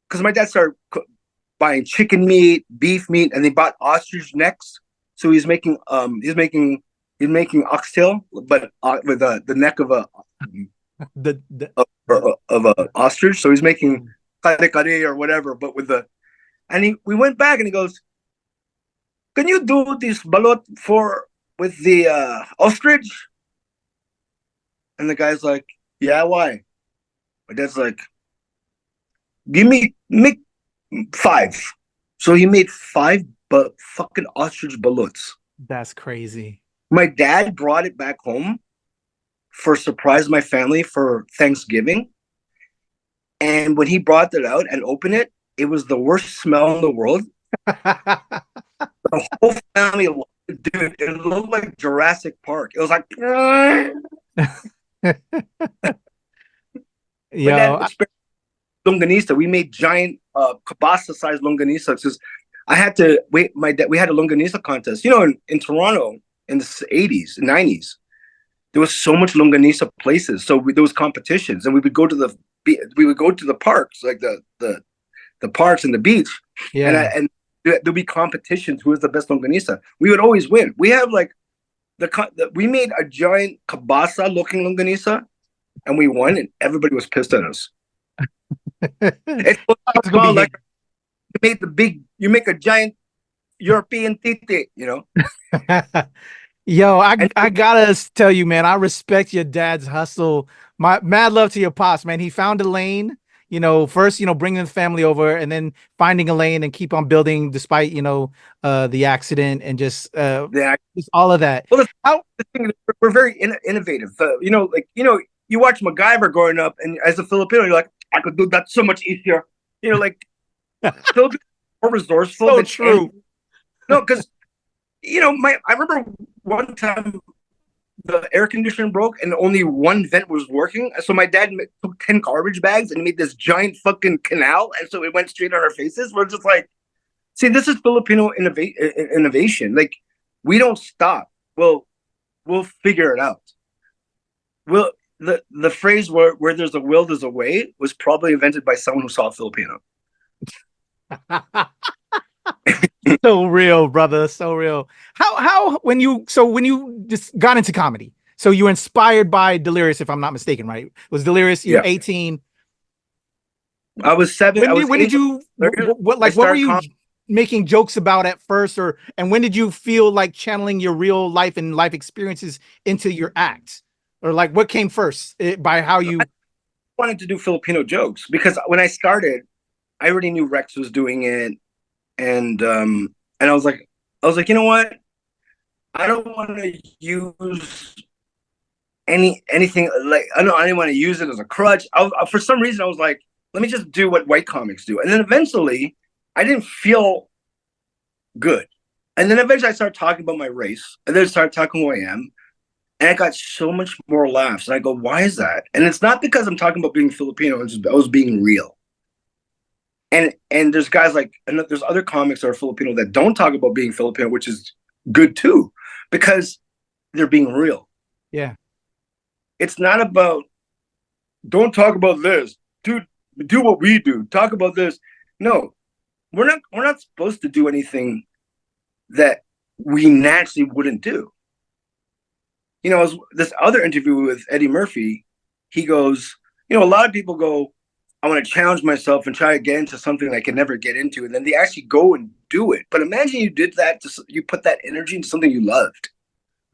because my dad started buying chicken meat, beef meat, and they bought ostrich necks. So he's making oxtail, but with the neck of a of a ostrich. So he's making kare or whatever, but with the. And we went back and he goes, "Can you do this balot with the ostrich?" And the guy's like, "Yeah, why?" My dad's like, make 5. So he made 5 fucking ostrich balots. That's crazy. My dad brought it back home for surprise my family for Thanksgiving. And when he brought it out and opened it, it was the worst smell in the world. The whole family, dude, it looked like Jurassic Park. It was like, longanisa. We made giant kielbasa-sized longanisa. Because I had to wait. We had a longanisa contest. In Toronto in the 80s, 90s, there was so much longanisa places. So there was competitions, and we would go to the parks, like the parks and the beach. Yeah. And there'd be competitions. Who was the best longanisa? We would always win. We have like we made a giant kielbasa looking longanisa, and we won, and everybody was pissed at us. It's like you make a giant European titi, Yo, I gotta tell you, man, I respect your dad's hustle. My mad love to your pops, man. He found a lane, first, bringing the family over, and then finding a lane and keep on building despite, the accident and just all of that. Well, the thing is, we're very innovative. You watch MacGyver growing up, and as a Filipino, you're like, I could do that so much easier. Filipinos are more resourceful. So true. No, because I remember one time the air conditioner broke and only one vent was working. So my dad took 10 garbage bags and made this giant fucking canal, and so it went straight on our faces. We're just like, see, this is Filipino innovation. Like, we don't stop. We'll figure it out. The phrase where there's a will, there's a way was probably invented by someone who saw a Filipino. So real, brother. So real. How when you just got into comedy, so you were inspired by Delirious, if I'm not mistaken, right? Was Delirious, you're 18? I was 7. What were you making jokes about at first, and when did you feel like channeling your real life and life experiences into your act? Or like what came first by how you wanted to do Filipino jokes? Because when I started, I already knew Rex was doing it. And I was like, you know what? I don't want to use anything like I didn't want to use it as a crutch. For some reason I was like, let me just do what white comics do. And then eventually I didn't feel good. And then eventually I started talking about my race, and then I started talking who I am. And I got so much more laughs. And I go, why is that? And it's not because I'm talking about being Filipino. I was being real. And there's guys and there's other comics that are Filipino that don't talk about being Filipino, which is good too, because they're being real. Yeah. It's not about, don't talk about this. Dude, do what we do. Talk about this. No, we're not supposed to do anything that we naturally wouldn't do. This other interview with Eddie Murphy, he goes, a lot of people go, I want to challenge myself and try to get into something I can never get into. And then they actually go and do it. But imagine you did that, you put that energy into something you loved.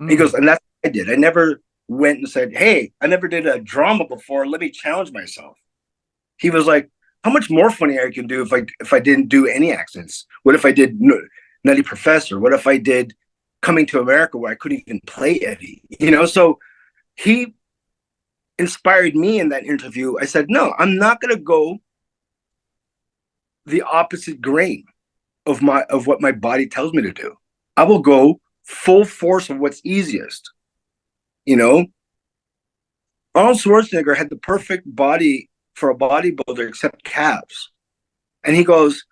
Mm. He goes, and that's what I did. I never went and said, hey, I never did a drama before. Let me challenge myself. He was like, how much more funny I can do if I didn't do any accents? What if I did Nutty Professor? What if I did Coming to America, where I couldn't even play Eddie? You know, so he inspired me in that interview. I said, no, I'm not going to go the opposite grain of what my body tells me to do. I will go full force of what's easiest. You know, Arnold Schwarzenegger had the perfect body for a bodybuilder except calves. And he goes,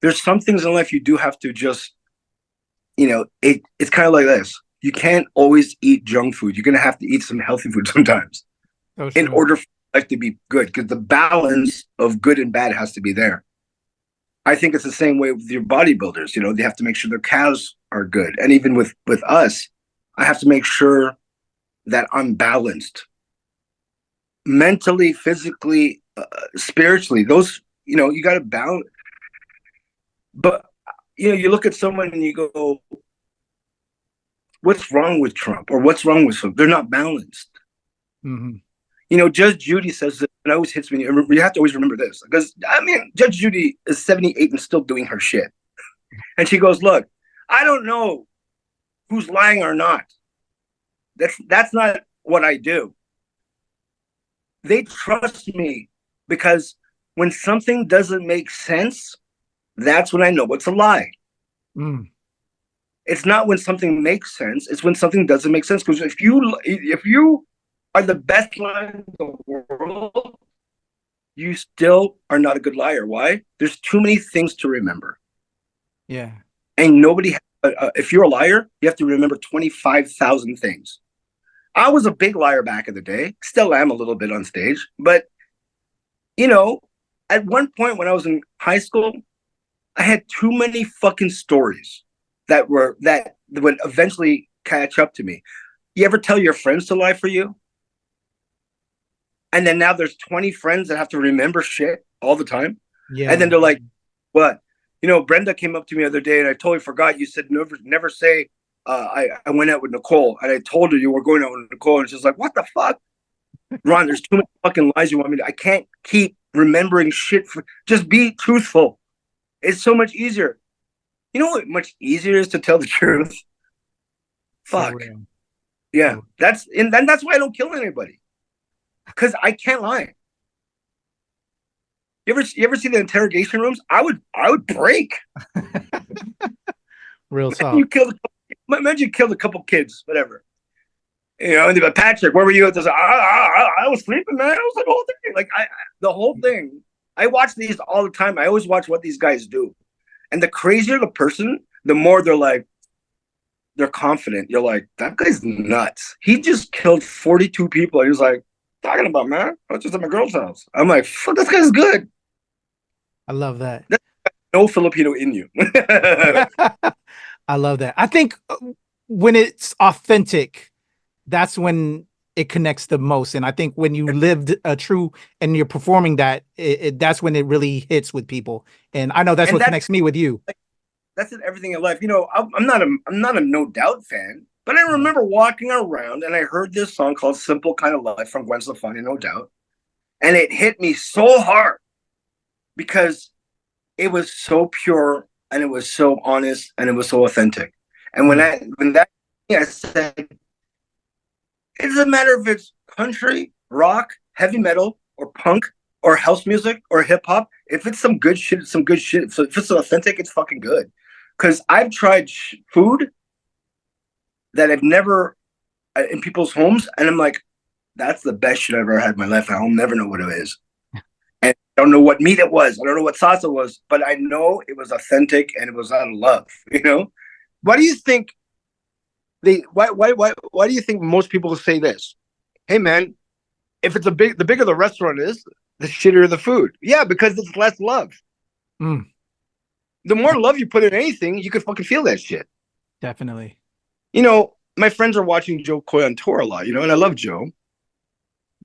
there's some things in life you do have to just, you know, it's kind of like this. You can't always eat junk food. You're going to have to eat some healthy food sometimes in order for life to be good, because the balance of good and bad has to be there. I think it's the same way with your bodybuilders. You know, they have to make sure their calves are good. And even with us, I have to make sure that I'm balanced mentally, physically, spiritually. Those, you know, you got to balance. But, you know, you look at someone and you go, what's wrong with Trump? Or what's wrong with them? They're not balanced. Mm-hmm. You know, Judge Judy says that, and it always hits me. You have to always remember this, because, I mean, Judge Judy is 78 and still doing her shit. And she goes, look, I don't know who's lying or not. That's not what I do. They trust me because when something doesn't make sense, that's when I know it's a lie. Mm. It's not when something makes sense. It's when something doesn't make sense. Because if you are the best liar in the world, you still are not a good liar. Why? There's too many things to remember. Yeah. And nobody, if you're a liar, you have to remember 25,000 things. I was a big liar back in the day. Still am a little bit on stage. But, you know, at one point when I was in high school, I had too many fucking stories that would eventually catch up to me. You ever tell your friends to lie for you? And then now there's 20 friends that have to remember shit all the time. Yeah. And then they're like, what? You know, Brenda came up to me the other day and I totally forgot. You said never say, I went out with Nicole, and I told her you were going out with Nicole, and she's like, what the fuck? Ron, there's too many fucking lies you want me to. I can't keep remembering shit. Just be truthful. It's so much easier. You know what much easier is to tell the truth? Fuck. Yeah. That's why I don't kill anybody. Because I can't lie. You ever see the interrogation rooms? I would break. Real talk. Imagine you killed a couple kids, whatever. You know, and they're like, Patrick, where were you at this? I was sleeping, man. I was like, whole thing. Like, the whole thing. I watch these all the time. I always watch what these guys do. And the crazier the person, the more they're confident. You're like, that guy's nuts. He just killed 42 people. And he was like, talking about, man? I was just at my girl's house. I'm like, fuck, this guy's good. I love that. No Filipino in you. I love that. I think when it's authentic, that's when it connects the most. And I think when you lived a true and you're performing that, that's when it really hits with people. And I know that's what connects me with you. That's in everything in life. You know, I'm not a No Doubt fan, but I remember walking around and I heard this song called Simple Kind of Life from Gwen Stefani, No Doubt. And it hit me so hard because it was so pure and it was so honest and it was so authentic. And when I said, it doesn't matter if it's country, rock, heavy metal, or punk, or house music, or hip hop. If it's some good shit, it's some good shit. So if it's authentic, it's fucking good. Because I've tried food that I've never in people's homes, and I'm like, that's the best shit I've ever had in my life. I'll never know what it is. And I don't know what meat it was. I don't know what sauce it was, but I know it was authentic and it was out of love. You know, why do you think why do you think most people say this? Hey man, if it's the bigger the restaurant is, the shittier the food. Yeah, because it's less love. Mm. The more love you put in anything, you can fucking feel that shit. Definitely. You know, my friends are watching Joe Coy on tour a lot, you know, and I love Joe.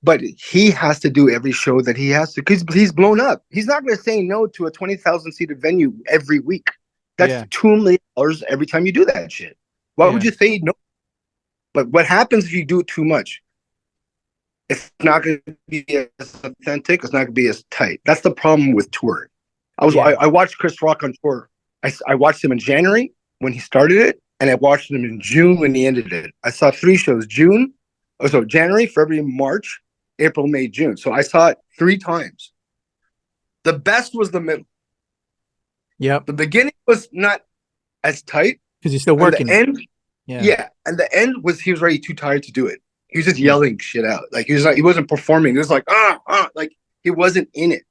But he has to do every show that he has to, because he's blown up. He's not going to say no to a 20,000 seated venue every week. That's $2 million every time you do that shit. Why would you say no? But what happens if you do it too much? it's not going to be as authentic. It's not going to be as tight. That's the problem with touring. I watched Chris Rock on tour. I watched him in January when he started it, and I watched him in June when he ended it. I saw 3 shows: January, February, March, April, May, June. So I saw it 3 times. The best was the middle. Yep. The beginning was not as tight because you're still working. And the end, yeah, and the end was he was already too tired to do it. He was just yelling shit out. Like he wasn't performing. It was like like he wasn't in it.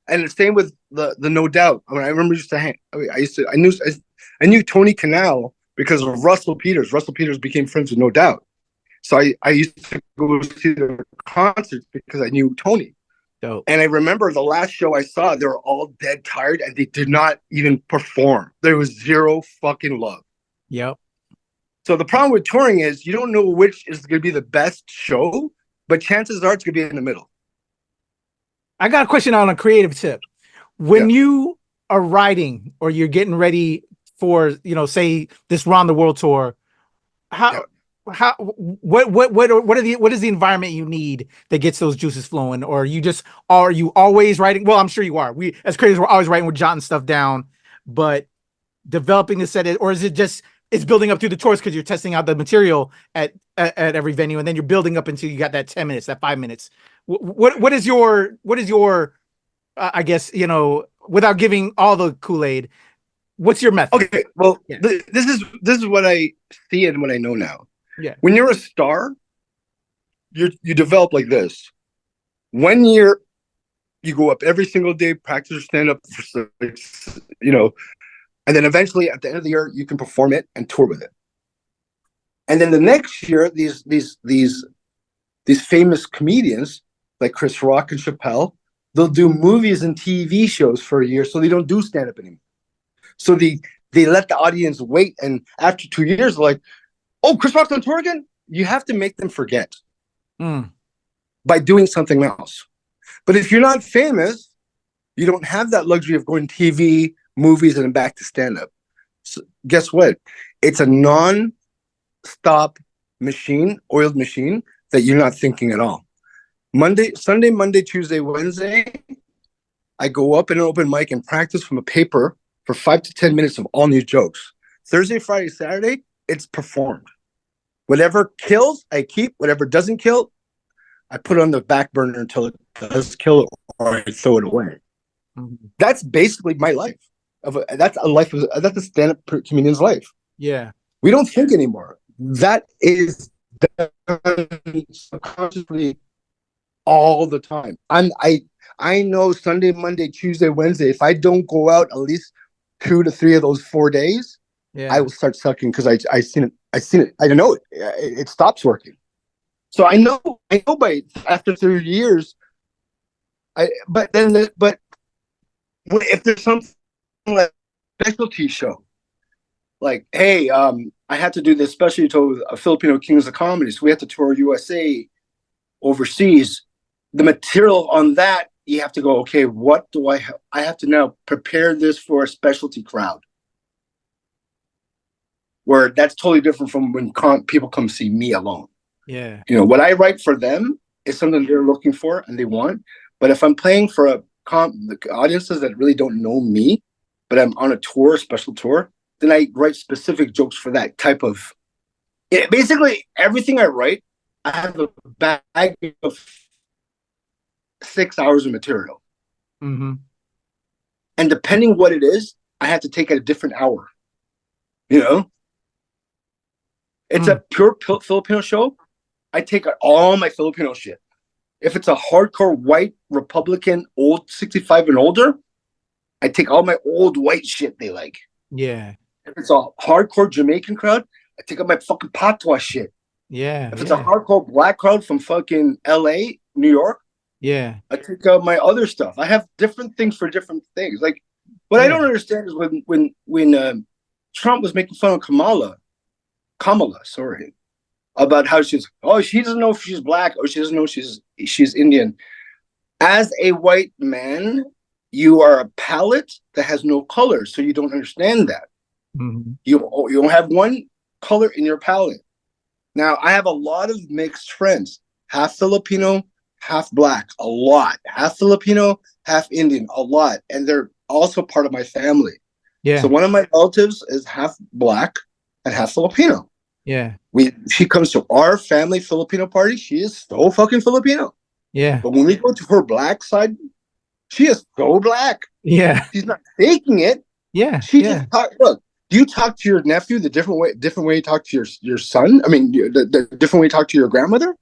And the same with the No Doubt. I mean, I remember I knew Tony Canal because of Russell Peters. Russell Peters became friends with No Doubt. So I used to go see their concerts because I knew Tony. Dope. And I remember the last show I saw, they were all dead tired and they did not even perform. There was zero fucking love. Yep. So the problem with touring is you don't know which is going to be the best show, but chances are it's going to be in the middle. I got a question on a creative tip. When you are writing or you're getting ready for, say this round the world tour, what is the environment you need that gets those juices flowing? Or are you always writing? Well, I'm sure you are. We as creators, we're always writing, we're jotting stuff down, but developing the set, or is it just it's building up through the tours because you're testing out the material at every venue, and then you're building up until you got that 10 minutes, that 5 minutes. What is your I guess, without giving all the Kool-Aid, what's your method? Okay, well, this is what I see and what I know now. Yeah. When you're a star, you develop like this. 1 year, you go up every single day, practice or stand up for and then eventually at the end of the year, you can perform it and tour with it. And then the next year, these famous comedians like Chris Rock and Chappelle, they'll do movies and TV shows for a year, so they don't do stand up anymore. So they let the audience wait, and after 2 years, they're like, "Oh, Chris Rock's on tour again." You have to make them forget by doing something else. But if you're not famous, you don't have that luxury of going TV, movies, and then back to stand up. So guess what? It's a non-stop machine, oiled machine that you're not thinking at all. Sunday, Monday, Tuesday, Wednesday, I go up in an open mic and practice from a paper for 5 to 10 minutes of all new jokes. Thursday, Friday, Saturday, it's performed. Whatever kills, I keep. Whatever doesn't kill, I put on the back burner until it does kill or I throw it away. Mm-hmm. That's basically my life. That's a stand-up comedian's life. Yeah. We don't think anymore. That is done subconsciously all the time. I know Sunday, Monday, Tuesday, Wednesday, if I don't go out at least 2 to 3 of those 4 days, I will start sucking because I seen it. I know it. It stops working. So I know by after 30 years. But if there's something like a specialty show, like, hey, I had to do this specialty tour with a Filipino Kings of Comedy, so we had to tour USA, overseas. The material on that, you have to go, okay, what do I have? I have to now prepare this for a specialty crowd. Where that's totally different from when people come see me alone. Yeah. What I write for them is something they're looking for and they want. But if I'm playing for the audiences that really don't know me, but I'm on a tour, a special tour, then I write specific jokes for that type of. Basically, everything I write, I have a bag of 6 hours of material. Mm-hmm. And depending what it is, I have to take at a different hour. It's a pure Filipino show. I take out all my Filipino shit. If it's a hardcore white Republican, old 65 and older, I take all my old white shit they like. Yeah. If it's a hardcore Jamaican crowd, I take out my fucking patois shit. Yeah. If it's a hardcore black crowd from fucking LA, New York, I take out my other stuff. I have different things for different things. Like, what I don't understand is when Trump was making fun of Kamala, about how she doesn't know if she's black or she doesn't know she's Indian. As a white man, you are a palette that has no color, so you don't understand that. Mm-hmm. You don't have one color in your palette. Now, I have a lot of mixed friends. half Filipino, half black, a lot. Half Filipino, half Indian, a lot. And they're also part of my family. Yeah. So one of my relatives is half black and half Filipino. Yeah. She comes to our family Filipino party. She is so fucking Filipino. Yeah. But when we go to her black side, she is so black. Yeah. She's not faking it. Yeah. She just look. Do you talk to your nephew the different way you talk to your son? I mean, the different way you talk to your grandmother.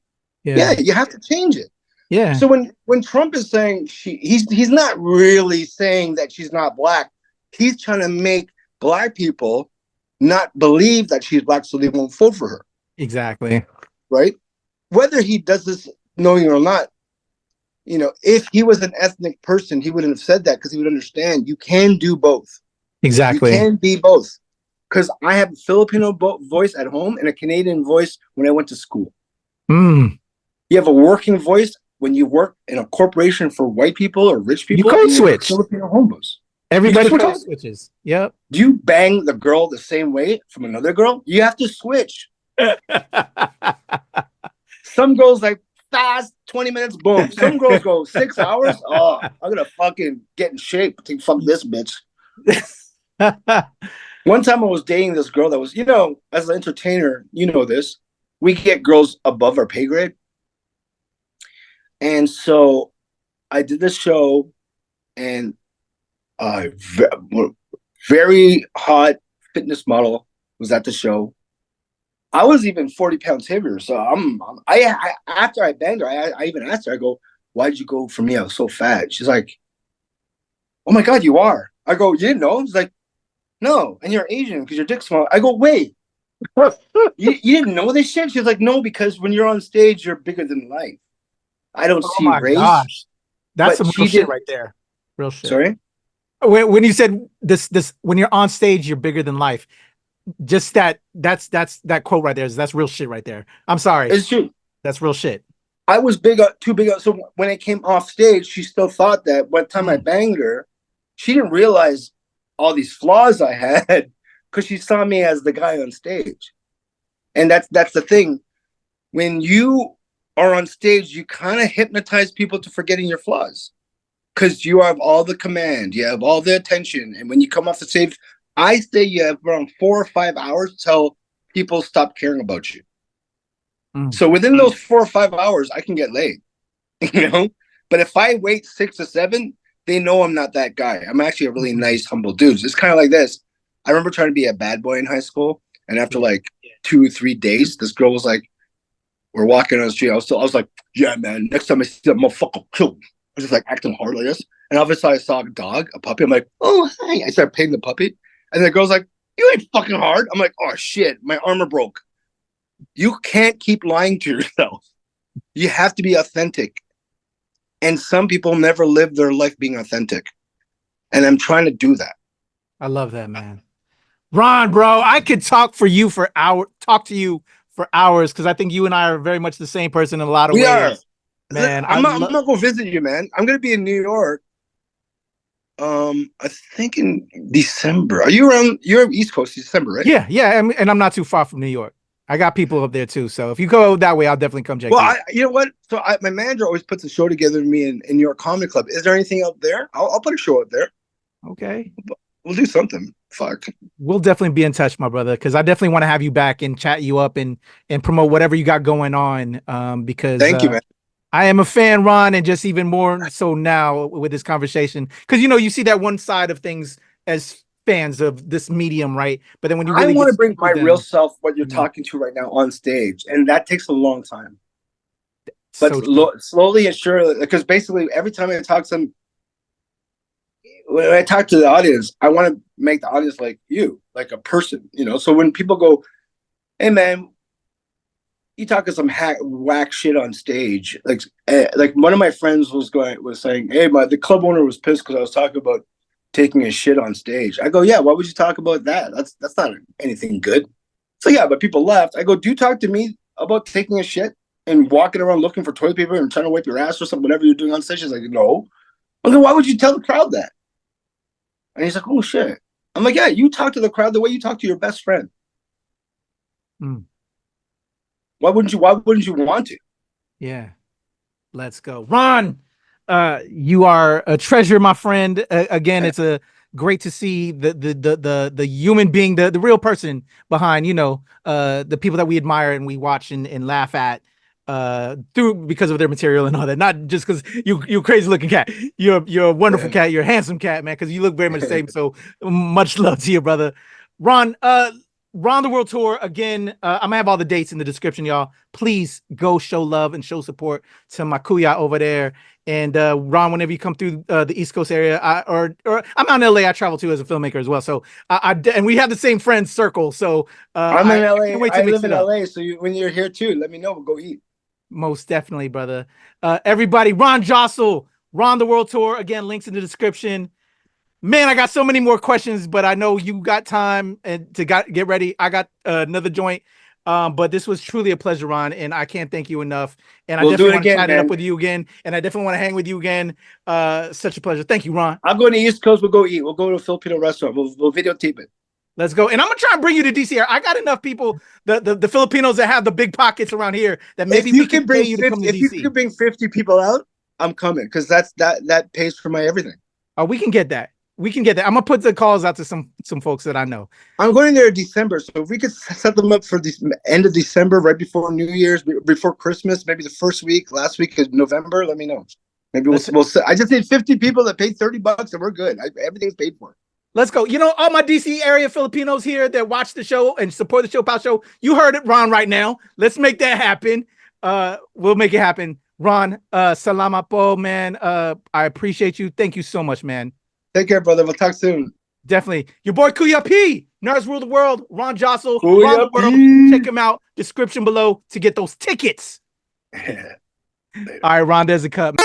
Yeah, you have to change it. Yeah. So when Trump is saying he's not really saying that she's not black. He's trying to make black people not believe that she's black, so they won't vote for her. Exactly. Right. Whether he does this knowing or not, you know, if he was an ethnic person, he wouldn't have said that because he would understand you can do both. Exactly. You can be both. Because I have a Filipino voice at home and a Canadian voice when I went to school. Mm. You have a working voice when you work in a corporation for white people or rich people. You code switch. Filipino homos. Everybody code switches. Yep. Do you bang the girl the same way from another girl? You have to switch. Some girls like fast, 20 minutes, boom. Some girls go 6 hours. Oh, I'm going to fucking get in shape. I think, fuck this bitch. One time I was dating this girl that was, you know, as an entertainer, you know this, we get girls above our pay grade. And so I did this show and very hot fitness model was at the show. I was even 40 pounds heavier. So after I banged her, I even asked her, I go, why'd you go for me? I was so fat. She's like, oh my God, you are. I go, you didn't know? She's like, no. And you're Asian because your dick's small. I go, wait, you didn't know this shit? She's like, no, because when you're on stage, you're bigger than life. I don't see race. Gosh. That's some real shit right there. Real shit. Sorry? When you said this, when you're on stage, you're bigger than life. Just that quote right there. That's real shit right there. I'm sorry. It's true. That's real shit. I was too big. So when I came off stage, she still thought that one time I banged her, she didn't realize all these flaws I had because she saw me as the guy on stage. And that's the thing. When you are on stage, you kind of hypnotize people to forgetting your flaws because you have all the command, you have all the attention. And when you come off the stage, I say you have around 4 or 5 hours till people stop caring about you. So within those 4 or 5 hours, I can get laid, you know? But if I wait 6 or 7, they know I'm not that guy. I'm actually a really nice, humble dude. It's kind of like this. I remember trying to be a bad boy in high school. And after like 2 or 3 days, this girl was like, we're walking on the street. I was like, yeah, man, next time I see that motherfucker, I'll kill him. I was just like acting hard like this. And obviously I saw a dog, a puppy. I'm like, oh, hi. I started petting the puppy. And the girl's like, you ain't fucking hard. I'm like, oh shit, my armor broke. You can't keep lying to yourself. You have to be authentic. And some people never live their life being authentic. And I'm trying to do that. I love that, man. Ron, bro, I could talk to you for hours because I think you and I are very much the same person in a lot of ways. Are. Man, I'm not going to visit you, man. I'm going to be in New York. I think in December. Are you around? You're East Coast, December, right? Yeah, and I'm not too far from New York. I got people up there too, so if you go that way, I'll definitely come check. Well, you know what? So my manager always puts a show together with me in New York Comedy Club. Is there anything up there? I'll put a show up there. Okay, we'll do something. Fuck. We'll definitely be in touch, my brother, because I definitely want to have you back and chat you up and promote whatever you got going on. Because thank you, man. I am a fan, Ron, and just even more so now with this conversation. Because, you know, you see that one side of things as fans of this medium, right? But then when you really I want to bring my real self, what you're talking to right now, on stage. And that takes a long time. But slowly and surely, because basically every time I talk to them, when I talk to the audience, I want to make the audience like you, like a person, you know? So when people go, hey, man, you talking some whack shit on stage. Like one of my friends was saying, hey, the club owner was pissed because I was talking about taking a shit on stage. I go, yeah, why would you talk about that? That's not anything good. So yeah, but people left. I go, do you talk to me about taking a shit and walking around looking for toilet paper and trying to wipe your ass or something, whatever you're doing on stage? He's like, no. I go, why would you tell the crowd that? And he's like, oh shit. I'm like, yeah, you talk to the crowd the way you talk to your best friend. Why wouldn't you want to? Yeah. Let's go. Ron, you are a treasure, my friend. Again, it's great to see the human being, the real person behind, the people that we admire and we watch and laugh at because of their material and all that. Not just because you crazy looking cat. You're a wonderful cat. You're a handsome cat, man, because you look very much the same. So much love to you, brother. Ron, Ron the World Tour, again, I'm going to have all the dates in the description, y'all. Please go show love and show support to my Kuya over there. And Ron, whenever you come through the East Coast area, or I'm out in LA, I travel too as a filmmaker as well. So and we have the same friends circle. So I'm in LA. I live in LA. So when you're here too, let me know. We'll go eat. Most definitely, brother. Everybody, Ron Josol, Ron the World Tour. Again, links in the description. Man, I got so many more questions, but I know you got time and to get ready. I got another joint, but this was truly a pleasure, Ron, and I can't thank you enough. And I definitely want to chat it up with you again, and I definitely want to hang with you again. Such a pleasure. Thank you, Ron. I'm going to East Coast. We'll go eat. We'll go to a Filipino restaurant. We'll videotape it. Let's go. And I'm going to try and bring you to DC. I got enough people, the Filipinos that have the big pockets around here that maybe we can bring you to come to DC. If you can bring 50 people out, I'm coming because that pays for my everything. Oh, we can get that. I'm gonna put the calls out to some folks that I know. I'm going there in December, so if we could set them up for the end of December, right before New Year's, before Christmas, maybe the last week of November, let me know. Maybe we'll. I just need 50 people that paid $30, and we're good. Everything's paid for. Let's go. All my DC area Filipinos here that watch the show and support the ShoPowSho, you heard it, Ron, right now. Let's make that happen. We'll make it happen. Ron, salamat po, man. I appreciate you. Thank you so much, man. Take care, brother. We'll talk soon. Definitely. Your boy Kuya P. Nerds Rule the World. Ron Josol. Kuya Ron the World. P. Check him out. Description below to get those tickets. All right, Ron, there's a cut.